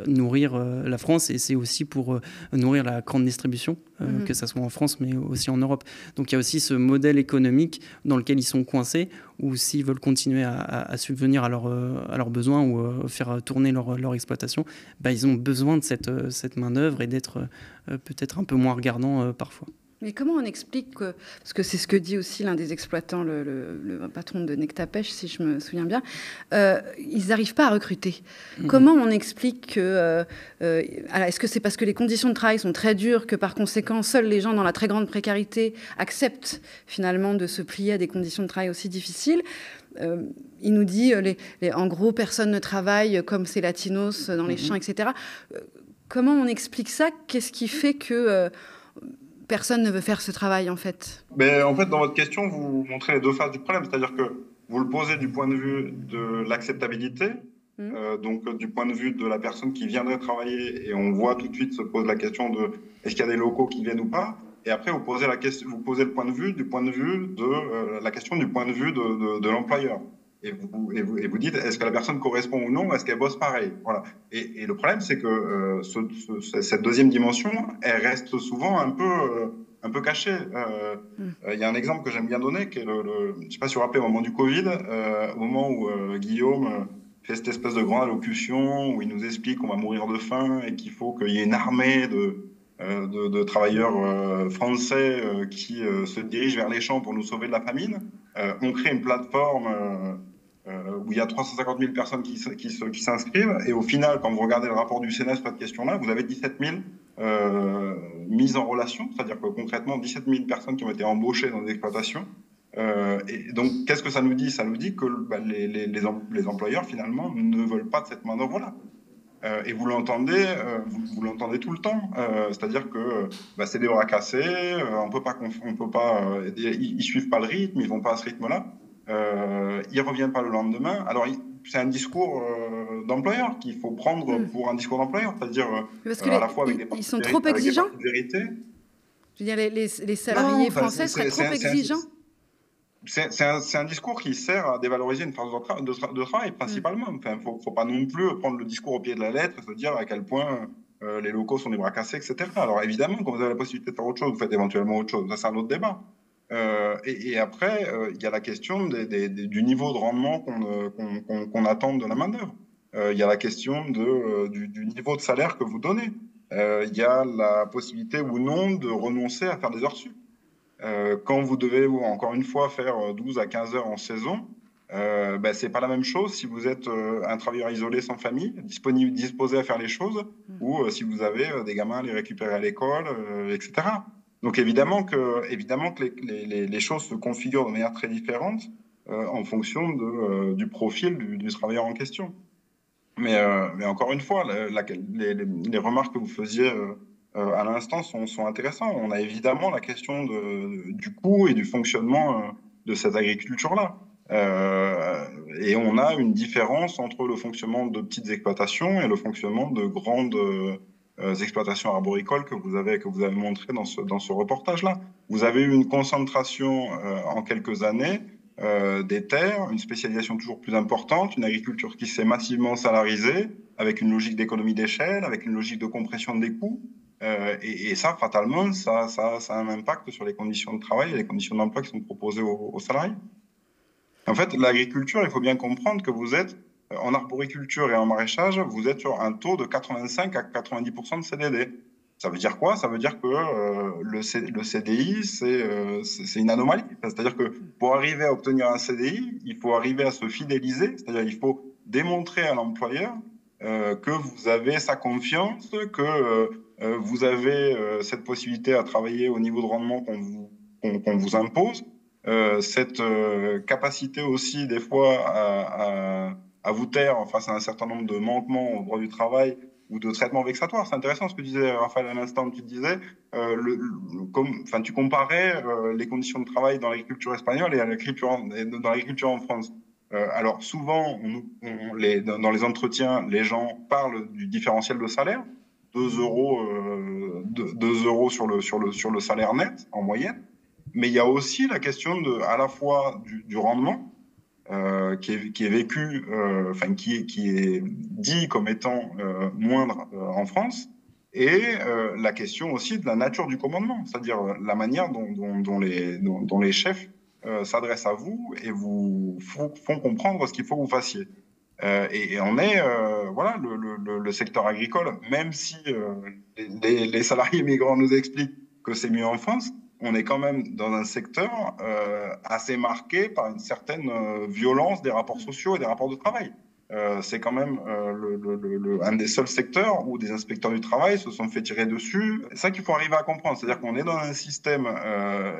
nourrir la France et c'est aussi pour nourrir la grande distribution, que ce soit en France mais aussi en Europe. Donc il y a aussi ce modèle économique dans lequel ils sont coincés, où s'ils veulent continuer à subvenir à leurs besoins ou faire tourner leur exploitation, ils ont besoin de cette main-d'œuvre et d'être peut-être un peu moins regardants parfois. Mais comment on explique que, parce que c'est ce que dit aussi l'un des exploitants, le patron de Nectapêche, si je me souviens bien, ils n'arrivent pas à recruter. Comment on explique que... alors, est-ce que c'est parce que les conditions de travail sont très dures, que par conséquent, seuls les gens dans la très grande précarité acceptent finalement de se plier à des conditions de travail aussi difficiles? Il nous dit, en gros, personne ne travaille comme ces latinos dans les champs, etc. Comment on explique ça? Qu'est-ce qui fait que... personne ne veut faire ce travail, en fait? En fait, dans votre question, vous montrez les deux faces du problème. C'est-à-dire que vous le posez du point de vue de l'acceptabilité, donc du point de vue de la personne qui viendrait travailler, et on voit tout de suite se pose la question de est-ce qu'il y a des locaux qui viennent ou pas. Et après, vous posez le point de vue de la question du point de vue de l'employeur. Et vous dites, est-ce que la personne correspond ou non, est-ce qu'elle bosse pareil? Voilà. Et le problème, c'est que cette deuxième dimension, elle reste souvent un peu cachée. Il y a un exemple que j'aime bien donner, qui est je ne sais pas si vous vous rappelez, au moment du Covid, au moment où Guillaume fait cette espèce de grande allocution, où il nous explique qu'on va mourir de faim et qu'il faut qu'il y ait une armée de travailleurs français qui se dirigent vers les champs pour nous sauver de la famine. On crée une plateforme où il y a 350 000 personnes qui s'inscrivent, et au final, quand vous regardez le rapport du Sénat sur cette question-là, vous avez 17 000 mises en relation, c'est-à-dire que concrètement 17 000 personnes qui ont été embauchées dans des exploitations. Et donc, qu'est-ce que ça nous dit? Ça nous dit que les employeurs, finalement, ne veulent pas de cette main-d'œuvre-là. Et vous l'entendez tout le temps. C'est-à-dire que c'est des bras cassés, ils suivent pas le rythme, ils vont pas à ce rythme-là. Ils reviennent pas le lendemain. Alors, c'est un discours d'employeur qu'il faut prendre pour un discours d'employeur, c'est-à-dire à la fois avec des ils sont trop exigeants. Je veux dire, les salariés français seraient trop exigeants. C'est un discours qui sert à dévaloriser une force de travail, principalement. Enfin, faut pas non plus prendre le discours au pied de la lettre et se dire à quel point les locaux sont des bras cassés, etc. Alors évidemment, quand vous avez la possibilité de faire autre chose, vous faites éventuellement autre chose. Ça, c'est un autre débat. Et après, il y a la question du niveau de rendement qu'on attend de la main-d'œuvre. Il y a la question du niveau de salaire que vous donnez. Il y a la possibilité ou non de renoncer à faire des heures sup. Quand vous devez, encore une fois, faire 12 à 15 heures en saison, c'est pas la même chose si vous êtes un travailleur isolé sans famille, disposé à faire les choses, ou si vous avez des gamins à les récupérer à l'école, etc. Donc évidemment que les choses se configurent de manière très différente en fonction du profil du travailleur en question. Mais encore une fois, les remarques que vous faisiez à l'instant sont intéressants. On a évidemment la question du coût et du fonctionnement de cette agriculture-là. Et on a une différence entre le fonctionnement de petites exploitations et le fonctionnement de grandes exploitations arboricoles que vous avez montré dans ce reportage-là. Vous avez eu une concentration en quelques années des terres, une spécialisation toujours plus importante, une agriculture qui s'est massivement salarisée, avec une logique d'économie d'échelle, avec une logique de compression des coûts. Et ça, fatalement, ça a un impact sur les conditions de travail et les conditions d'emploi qui sont proposées aux salariés. En fait, l'agriculture, il faut bien comprendre que vous êtes, en arboriculture et en maraîchage, vous êtes sur un taux de 85 à 90% de CDD. Ça veut dire quoi? Ça veut dire que le CDI, c'est une anomalie. C'est-à-dire que pour arriver à obtenir un CDI, il faut arriver à se fidéliser, c'est-à-dire qu'il faut démontrer à l'employeur que vous avez sa confiance, que vous avez cette possibilité à travailler au niveau de rendement qu'on vous impose, cette capacité aussi des fois à vous taire face à un certain nombre de manquements au droit du travail ou de traitements vexatoires. C'est intéressant ce que disait Raphaël à l'instant. Tu disais, tu comparais les conditions de travail dans l'agriculture espagnole et dans l'agriculture en France. Alors souvent, dans les entretiens, les gens parlent du différentiel de salaire, 2 euros sur le salaire net en moyenne, mais il y a aussi la question à la fois du rendement qui est vécu, qui est dit comme étant moindre en France, et la question aussi de la nature du commandement, c'est-à-dire la manière dont les chefs s'adressent à vous et vous font comprendre ce qu'il faut que vous fassiez. Et on est, voilà, le secteur agricole, même si les salariés migrants nous expliquent que c'est mieux en France, on est quand même dans un secteur assez marqué par une certaine violence des rapports sociaux et des rapports de travail. C'est quand même un des seuls secteurs où des inspecteurs du travail se sont fait tirer dessus. C'est ça qu'il faut arriver à comprendre, c'est-à-dire qu'on est dans un système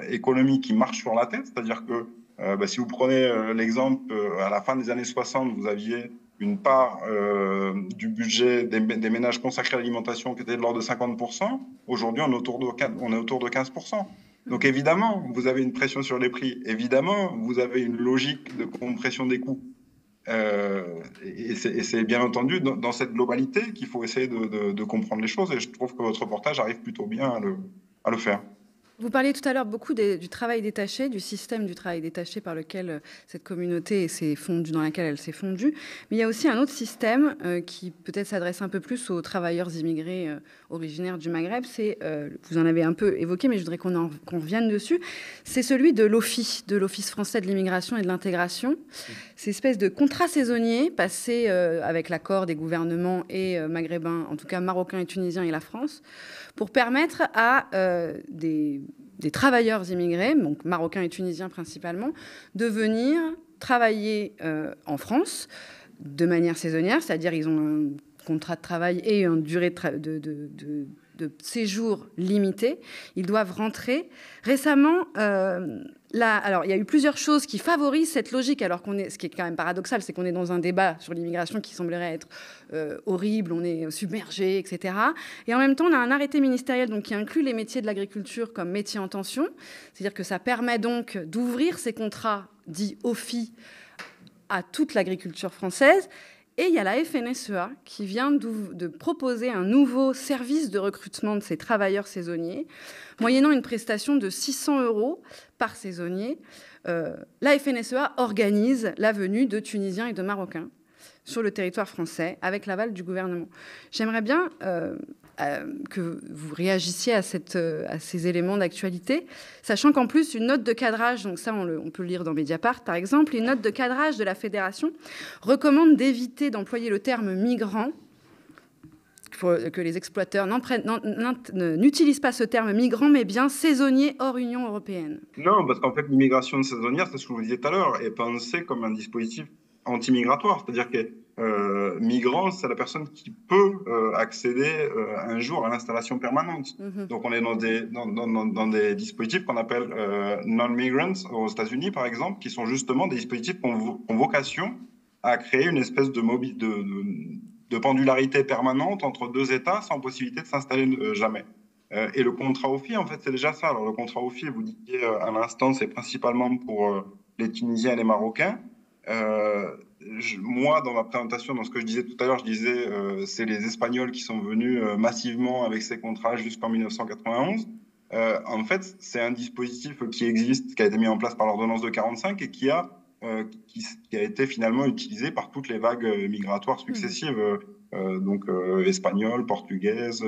économique qui marche sur la tête, c'est-à-dire que si vous prenez l'exemple, à la fin des années 60, vous aviez une part du budget des ménages consacrés à l'alimentation qui était de l'ordre de 50%. Aujourd'hui, on est autour de 15%. Donc évidemment, vous avez une pression sur les prix. Évidemment, vous avez une logique de compression des coûts. Et c'est bien entendu dans cette globalité qu'il faut essayer de comprendre les choses. Et je trouve que votre reportage arrive plutôt bien à le faire. Vous parliez tout à l'heure beaucoup du travail détaché, du système du travail détaché par lequel cette communauté s'est fondue, dans laquelle elle s'est fondue. Mais il y a aussi un autre système qui peut-être s'adresse un peu plus aux travailleurs immigrés originaires du Maghreb. Vous en avez un peu évoqué, mais je voudrais qu'on revienne dessus. C'est celui de l'Office français de l'immigration et de l'intégration. C'est une espèce de contrat saisonnier passé avec l'accord des gouvernements et maghrébins, en tout cas marocains et tunisiens et la France, pour permettre à des travailleurs immigrés, donc marocains et tunisiens principalement, de venir travailler en France de manière saisonnière, c'est-à-dire ils ont un contrat de travail et une durée de séjour limité. Ils doivent rentrer. Récemment, alors il y a eu plusieurs choses qui favorisent cette logique, alors ce qui est quand même paradoxal, c'est qu'on est dans un débat sur l'immigration qui semblerait être horrible, on est submergé, etc. Et en même temps, on a un arrêté ministériel donc, qui inclut les métiers de l'agriculture comme métiers en tension, c'est-à-dire que ça permet donc d'ouvrir ces contrats dits OFI à toute l'agriculture française. Et il y a la FNSEA qui vient de proposer un nouveau service de recrutement de ces travailleurs saisonniers, moyennant une prestation de 600 € par saisonnier. La FNSEA organise la venue de Tunisiens et de Marocains sur le territoire français avec l'aval du gouvernement. J'aimerais bien que vous réagissiez à ces éléments d'actualité, sachant qu'en plus, une note de cadrage, donc ça on peut le lire dans Mediapart par exemple, une note de cadrage de la Fédération recommande d'éviter d'employer le terme migrant, que les exploiteurs n'utilisent pas ce terme migrant, mais bien saisonnier hors Union européenne. Non, parce qu'en fait, l'immigration saisonnière, c'est ce que je vous disais tout à l'heure, est pensée comme un dispositif anti-migratoire, c'est-à-dire que migrant, c'est la personne qui peut accéder un jour à l'installation permanente. Donc on est dans des dispositifs qu'on appelle non-migrants aux États-Unis, par exemple, qui sont justement des dispositifs qui ont vocation à créer une espèce de pendularité permanente entre deux États sans possibilité de s'installer jamais. Et le contrat OFI, en fait, c'est déjà ça. Alors le contrat OFI, vous disiez à l'instant, c'est principalement pour les Tunisiens et les Marocains. Moi, dans ma présentation, dans ce que je disais tout à l'heure, je disais c'est les Espagnols qui sont venus massivement avec ces contrats jusqu'en 1991. En fait, c'est un dispositif qui existe, qui a été mis en place par l'ordonnance de 45 et qui a été finalement utilisé par toutes les vagues migratoires successives, donc espagnoles, portugaises,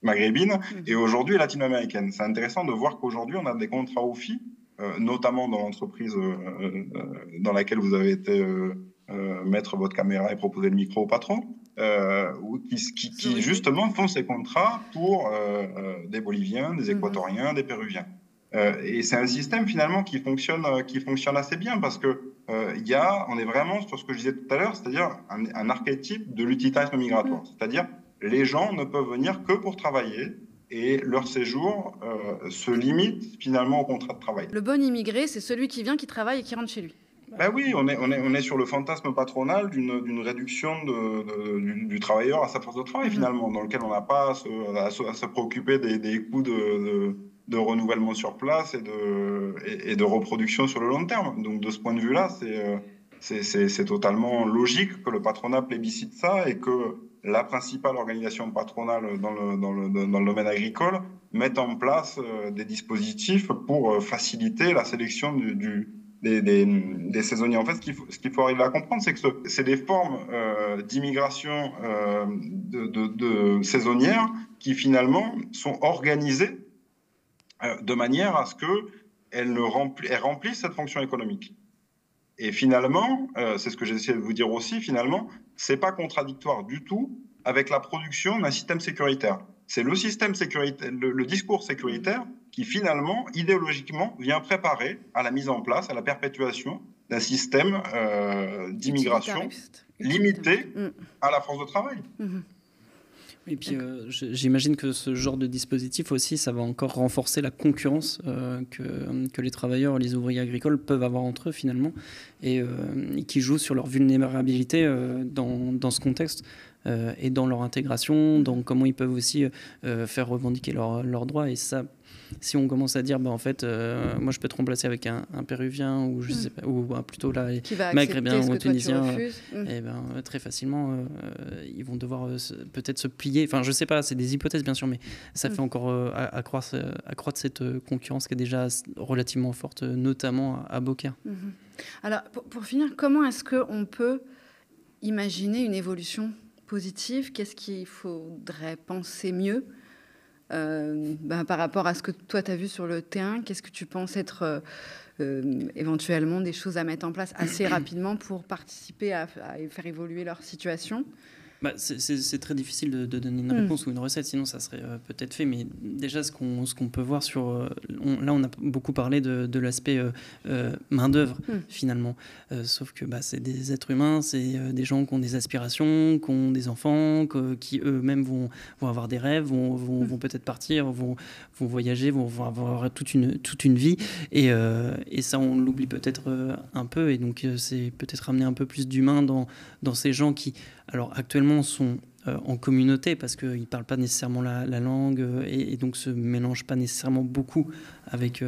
maghrébines et aujourd'hui latino-américaines. C'est intéressant de voir qu'aujourd'hui, on a des contrats OFI, notamment dans l'entreprise dans laquelle vous avez été mettre votre caméra et proposer le micro au patron, qui justement font ces contrats pour des Boliviens, des Équatoriens, des Péruviens. Et c'est un système finalement qui fonctionne assez bien parce que on est vraiment sur ce que je disais tout à l'heure, c'est-à-dire un archétype de l'utilitarisme migratoire. C'est-à-dire les gens ne peuvent venir que pour travailler et leur séjour se limite finalement au contrat de travail. Le bon immigré, c'est celui qui vient, qui travaille et qui rentre chez lui. Ben oui, on est sur le fantasme patronal d'une réduction du travailleur à sa force de travail finalement, dans lequel on n'a pas à se préoccuper des coûts de renouvellement sur place et de reproduction sur le long terme. Donc de ce point de vue-là, c'est totalement logique que le patronat plébiscite ça et que la principale organisation patronale dans le domaine agricole mette en place des dispositifs pour faciliter la sélection des saisonniers. En fait, ce qu'il faut arriver à comprendre, c'est que c'est des formes d'immigration de saisonnières qui finalement sont organisées de manière à ce qu'elles remplissent cette fonction économique. Et finalement, c'est ce que j'essaie de vous dire aussi, finalement, c'est pas contradictoire du tout avec la production d'un système sécuritaire. C'est le système sécuritaire, le discours sécuritaire qui finalement, idéologiquement, vient préparer à la mise en place, à la perpétuation d'un système d'immigration limité à la force de travail. Et puis j'imagine que ce genre de dispositif aussi, ça va encore renforcer la concurrence que les travailleurs, les ouvriers agricoles peuvent avoir entre eux finalement, et qui jouent sur leur vulnérabilité dans ce contexte, et dans leur intégration, dans comment ils peuvent aussi faire revendiquer leurs droits. Et ça, si on commence à dire, en fait, moi je peux te remplacer avec un Péruvien, ou je sais pas, ou plutôt là, Maghrébin ou Tunisien, et très facilement, ils vont devoir peut-être se plier. Enfin, je sais pas, c'est des hypothèses bien sûr, mais ça fait encore accroître cette concurrence qui est déjà relativement forte, notamment à Beaucaire. Alors, pour finir, comment est-ce qu'on peut imaginer une évolution positive? Qu'est-ce qu'il faudrait penser mieux par rapport à ce que toi tu as vu sur le terrain? Qu'est-ce que tu penses être éventuellement des choses à mettre en place assez rapidement pour participer à faire évoluer leur situation? C'est très difficile de donner une réponse ou une recette, sinon ça serait peut-être fait. Mais déjà, ce qu'on peut voir sur... là, on a beaucoup parlé de l'aspect main-d'œuvre, finalement. Sauf que c'est des êtres humains, c'est des gens qui ont des aspirations, qui ont des enfants, qui eux-mêmes vont avoir des rêves, vont peut-être partir, vont voyager, vont avoir toute une vie. Et ça, on l'oublie peut-être un peu. Et donc, c'est peut-être ramener un peu plus d'humain dans ces gens qui... Alors actuellement sont en communauté parce qu'ils ne parlent pas nécessairement la langue et donc se mélangent pas nécessairement beaucoup avec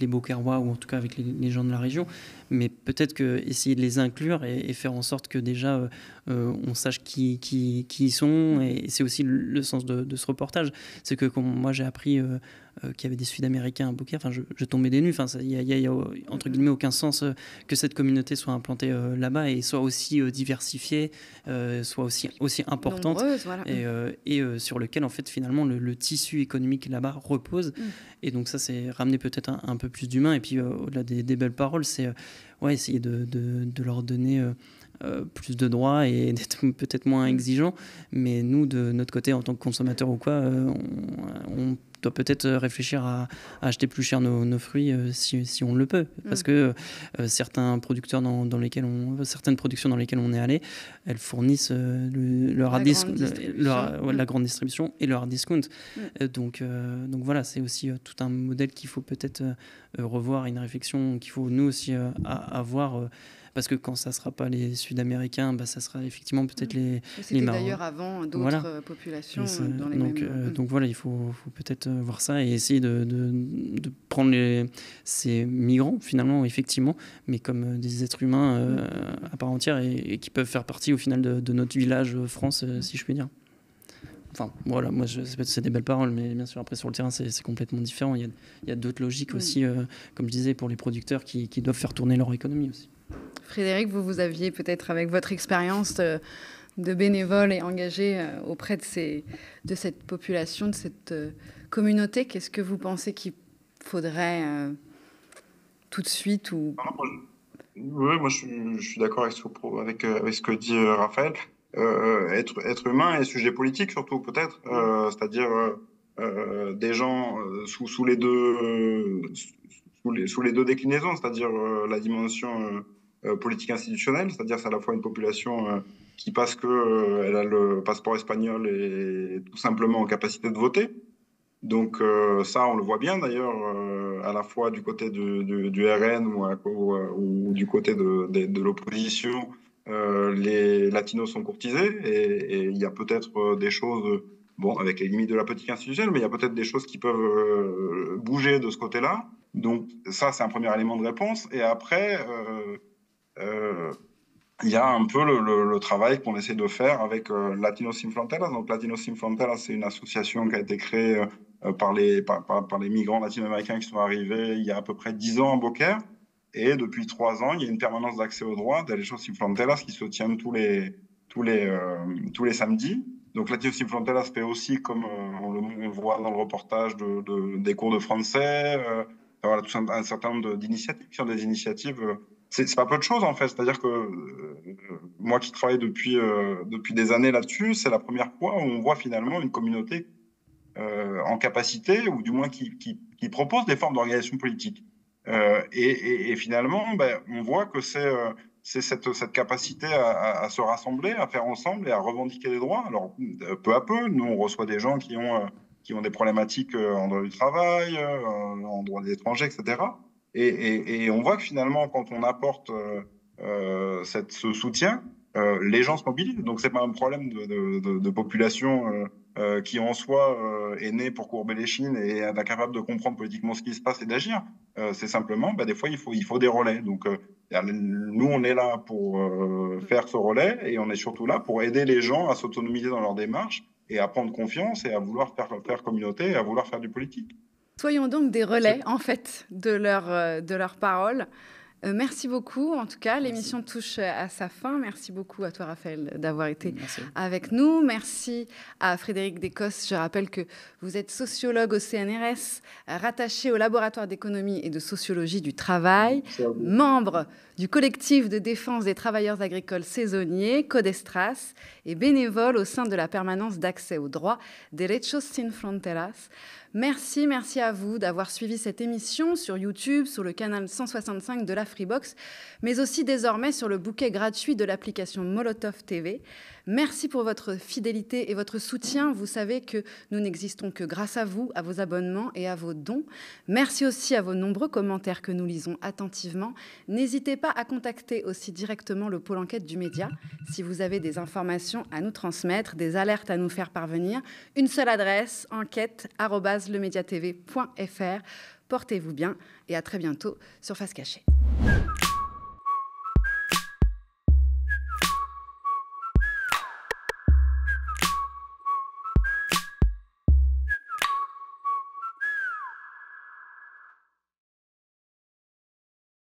les Beaucairois ou en tout cas avec les gens de la région. Mais peut-être essayer de les inclure et faire en sorte que déjà on sache qui ils sont. Et c'est aussi le sens de ce reportage. C'est que comme moi j'ai appris qu'il y avait des Sud-Américains à Beaucaire, je tombais des nues. Enfin, il y a entre guillemets aucun sens que cette communauté soit implantée là-bas et soit aussi diversifiée, soit aussi importante. Nombreuse, voilà. Et sur lequel en fait finalement le tissu économique là-bas repose. Et donc ça, c'est ramener peut-être un peu plus d'humain. Et puis au-delà des belles paroles, c'est essayer de leur donner plus de droits et d'être peut-être moins exigeant. Mais nous, de notre côté, en tant que consommateurs ou quoi, on doit peut-être réfléchir à acheter plus cher nos fruits si on le peut. Parce que certains producteurs certaines productions dans lesquelles on est allé, elles fournissent la grande distribution et le hard discount. Donc voilà, c'est aussi tout un modèle qu'il faut peut-être revoir, une réflexion qu'il faut nous aussi avoir. Parce que quand ça ne sera pas les Sud-Américains, ça sera effectivement peut-être les Marocains. D'ailleurs avant d'autres populations dans les mêmes... Donc voilà, il faut peut-être voir ça et essayer de prendre ces migrants finalement, effectivement, mais comme des êtres humains à part entière et qui peuvent faire partie au final de notre village France, si je puis dire. Enfin, voilà, moi, c'est des belles paroles, mais bien sûr, après, sur le terrain, c'est complètement différent. Il y a d'autres logiques aussi, comme je disais, pour les producteurs qui doivent faire tourner leur économie aussi. Frédéric, vous aviez peut-être, avec votre expérience de bénévole et engagé auprès de cette population, de cette communauté, qu'est-ce que vous pensez qu'il faudrait tout de suite ou... Oui, moi, je suis d'accord avec ce que dit Raphaël. Être humain et sujet politique surtout peut-être, c'est-à-dire des gens sous les deux déclinaisons, c'est-à-dire la dimension politique institutionnelle, c'est-à-dire c'est à la fois une population qui parce que elle a le passeport espagnol et tout simplement en capacité de voter. Donc ça on le voit bien d'ailleurs à la fois du côté du RN ou du côté de l'opposition. Les latinos sont courtisés et il y a peut-être des choses, avec les limites de la politique institutionnelle, mais il y a peut-être des choses qui peuvent bouger de ce côté-là. Donc ça, c'est un premier élément de réponse. Et après, il y a un peu le travail qu'on essaie de faire avec Latinos Sin Fronteras. Donc, Latinos Sin Fronteras, c'est une association qui a été créée par les migrants latino-américains qui sont arrivés il y a à peu près 10 ans à Beaucaire. Et depuis 3 ans, il y a une permanence d'accès aux droits d'Alejos Sin Fronteras qui se tient tous les samedis. Donc, Latinos Sin Fronteras fait aussi, comme on le voit dans le reportage, des cours de français. Voilà, tout un certain nombre d'initiatives qui sont des initiatives. C'est pas peu de choses en fait. C'est-à-dire que moi qui travaille depuis des années là-dessus, c'est la première fois où on voit finalement une communauté en capacité, ou du moins qui propose des formes d'organisation politique. Et finalement, on voit que c'est cette capacité à se rassembler, à faire ensemble et à revendiquer des droits. Alors, peu à peu, nous, on reçoit des gens qui ont des problématiques en droit du travail, en droit des étrangers, etc. Et on voit que finalement, quand on apporte ce soutien, les gens se mobilisent. Donc, c'est pas un problème de population qui en soi est née pour courber les chines et est incapable de comprendre politiquement ce qui se passe et d'agir. C'est simplement, des fois, il faut des relais. Donc, nous, on est là pour faire ce relais, et on est surtout là pour aider les gens à s'autonomiser dans leur démarche et à prendre confiance et à vouloir faire communauté et à vouloir faire du politique. Soyons donc des relais, en fait, de leurs paroles. Merci beaucoup. En tout cas, l'émission touche à sa fin. Merci beaucoup à toi, Raphaël, d'avoir été avec nous. Merci à Frédéric Descosses. Je rappelle que vous êtes sociologue au CNRS, rattaché au laboratoire d'économie et de sociologie du travail, membre du collectif de défense des travailleurs agricoles saisonniers, Codestras, et bénévole au sein de la permanence d'accès aux droits Derechos Sin Fronteras. Merci à vous d'avoir suivi cette émission sur YouTube, sur le canal 165 de la Freebox, mais aussi désormais sur le bouquet gratuit de l'application Molotov TV. Merci pour votre fidélité et votre soutien. Vous savez que nous n'existons que grâce à vous, à vos abonnements et à vos dons. Merci aussi à vos nombreux commentaires que nous lisons attentivement. N'hésitez pas à contacter aussi directement le pôle enquête du média si vous avez des informations à nous transmettre, des alertes à nous faire parvenir. Une seule adresse, enquête@lemediatv.fr. Portez-vous bien et à très bientôt sur Face Cachée.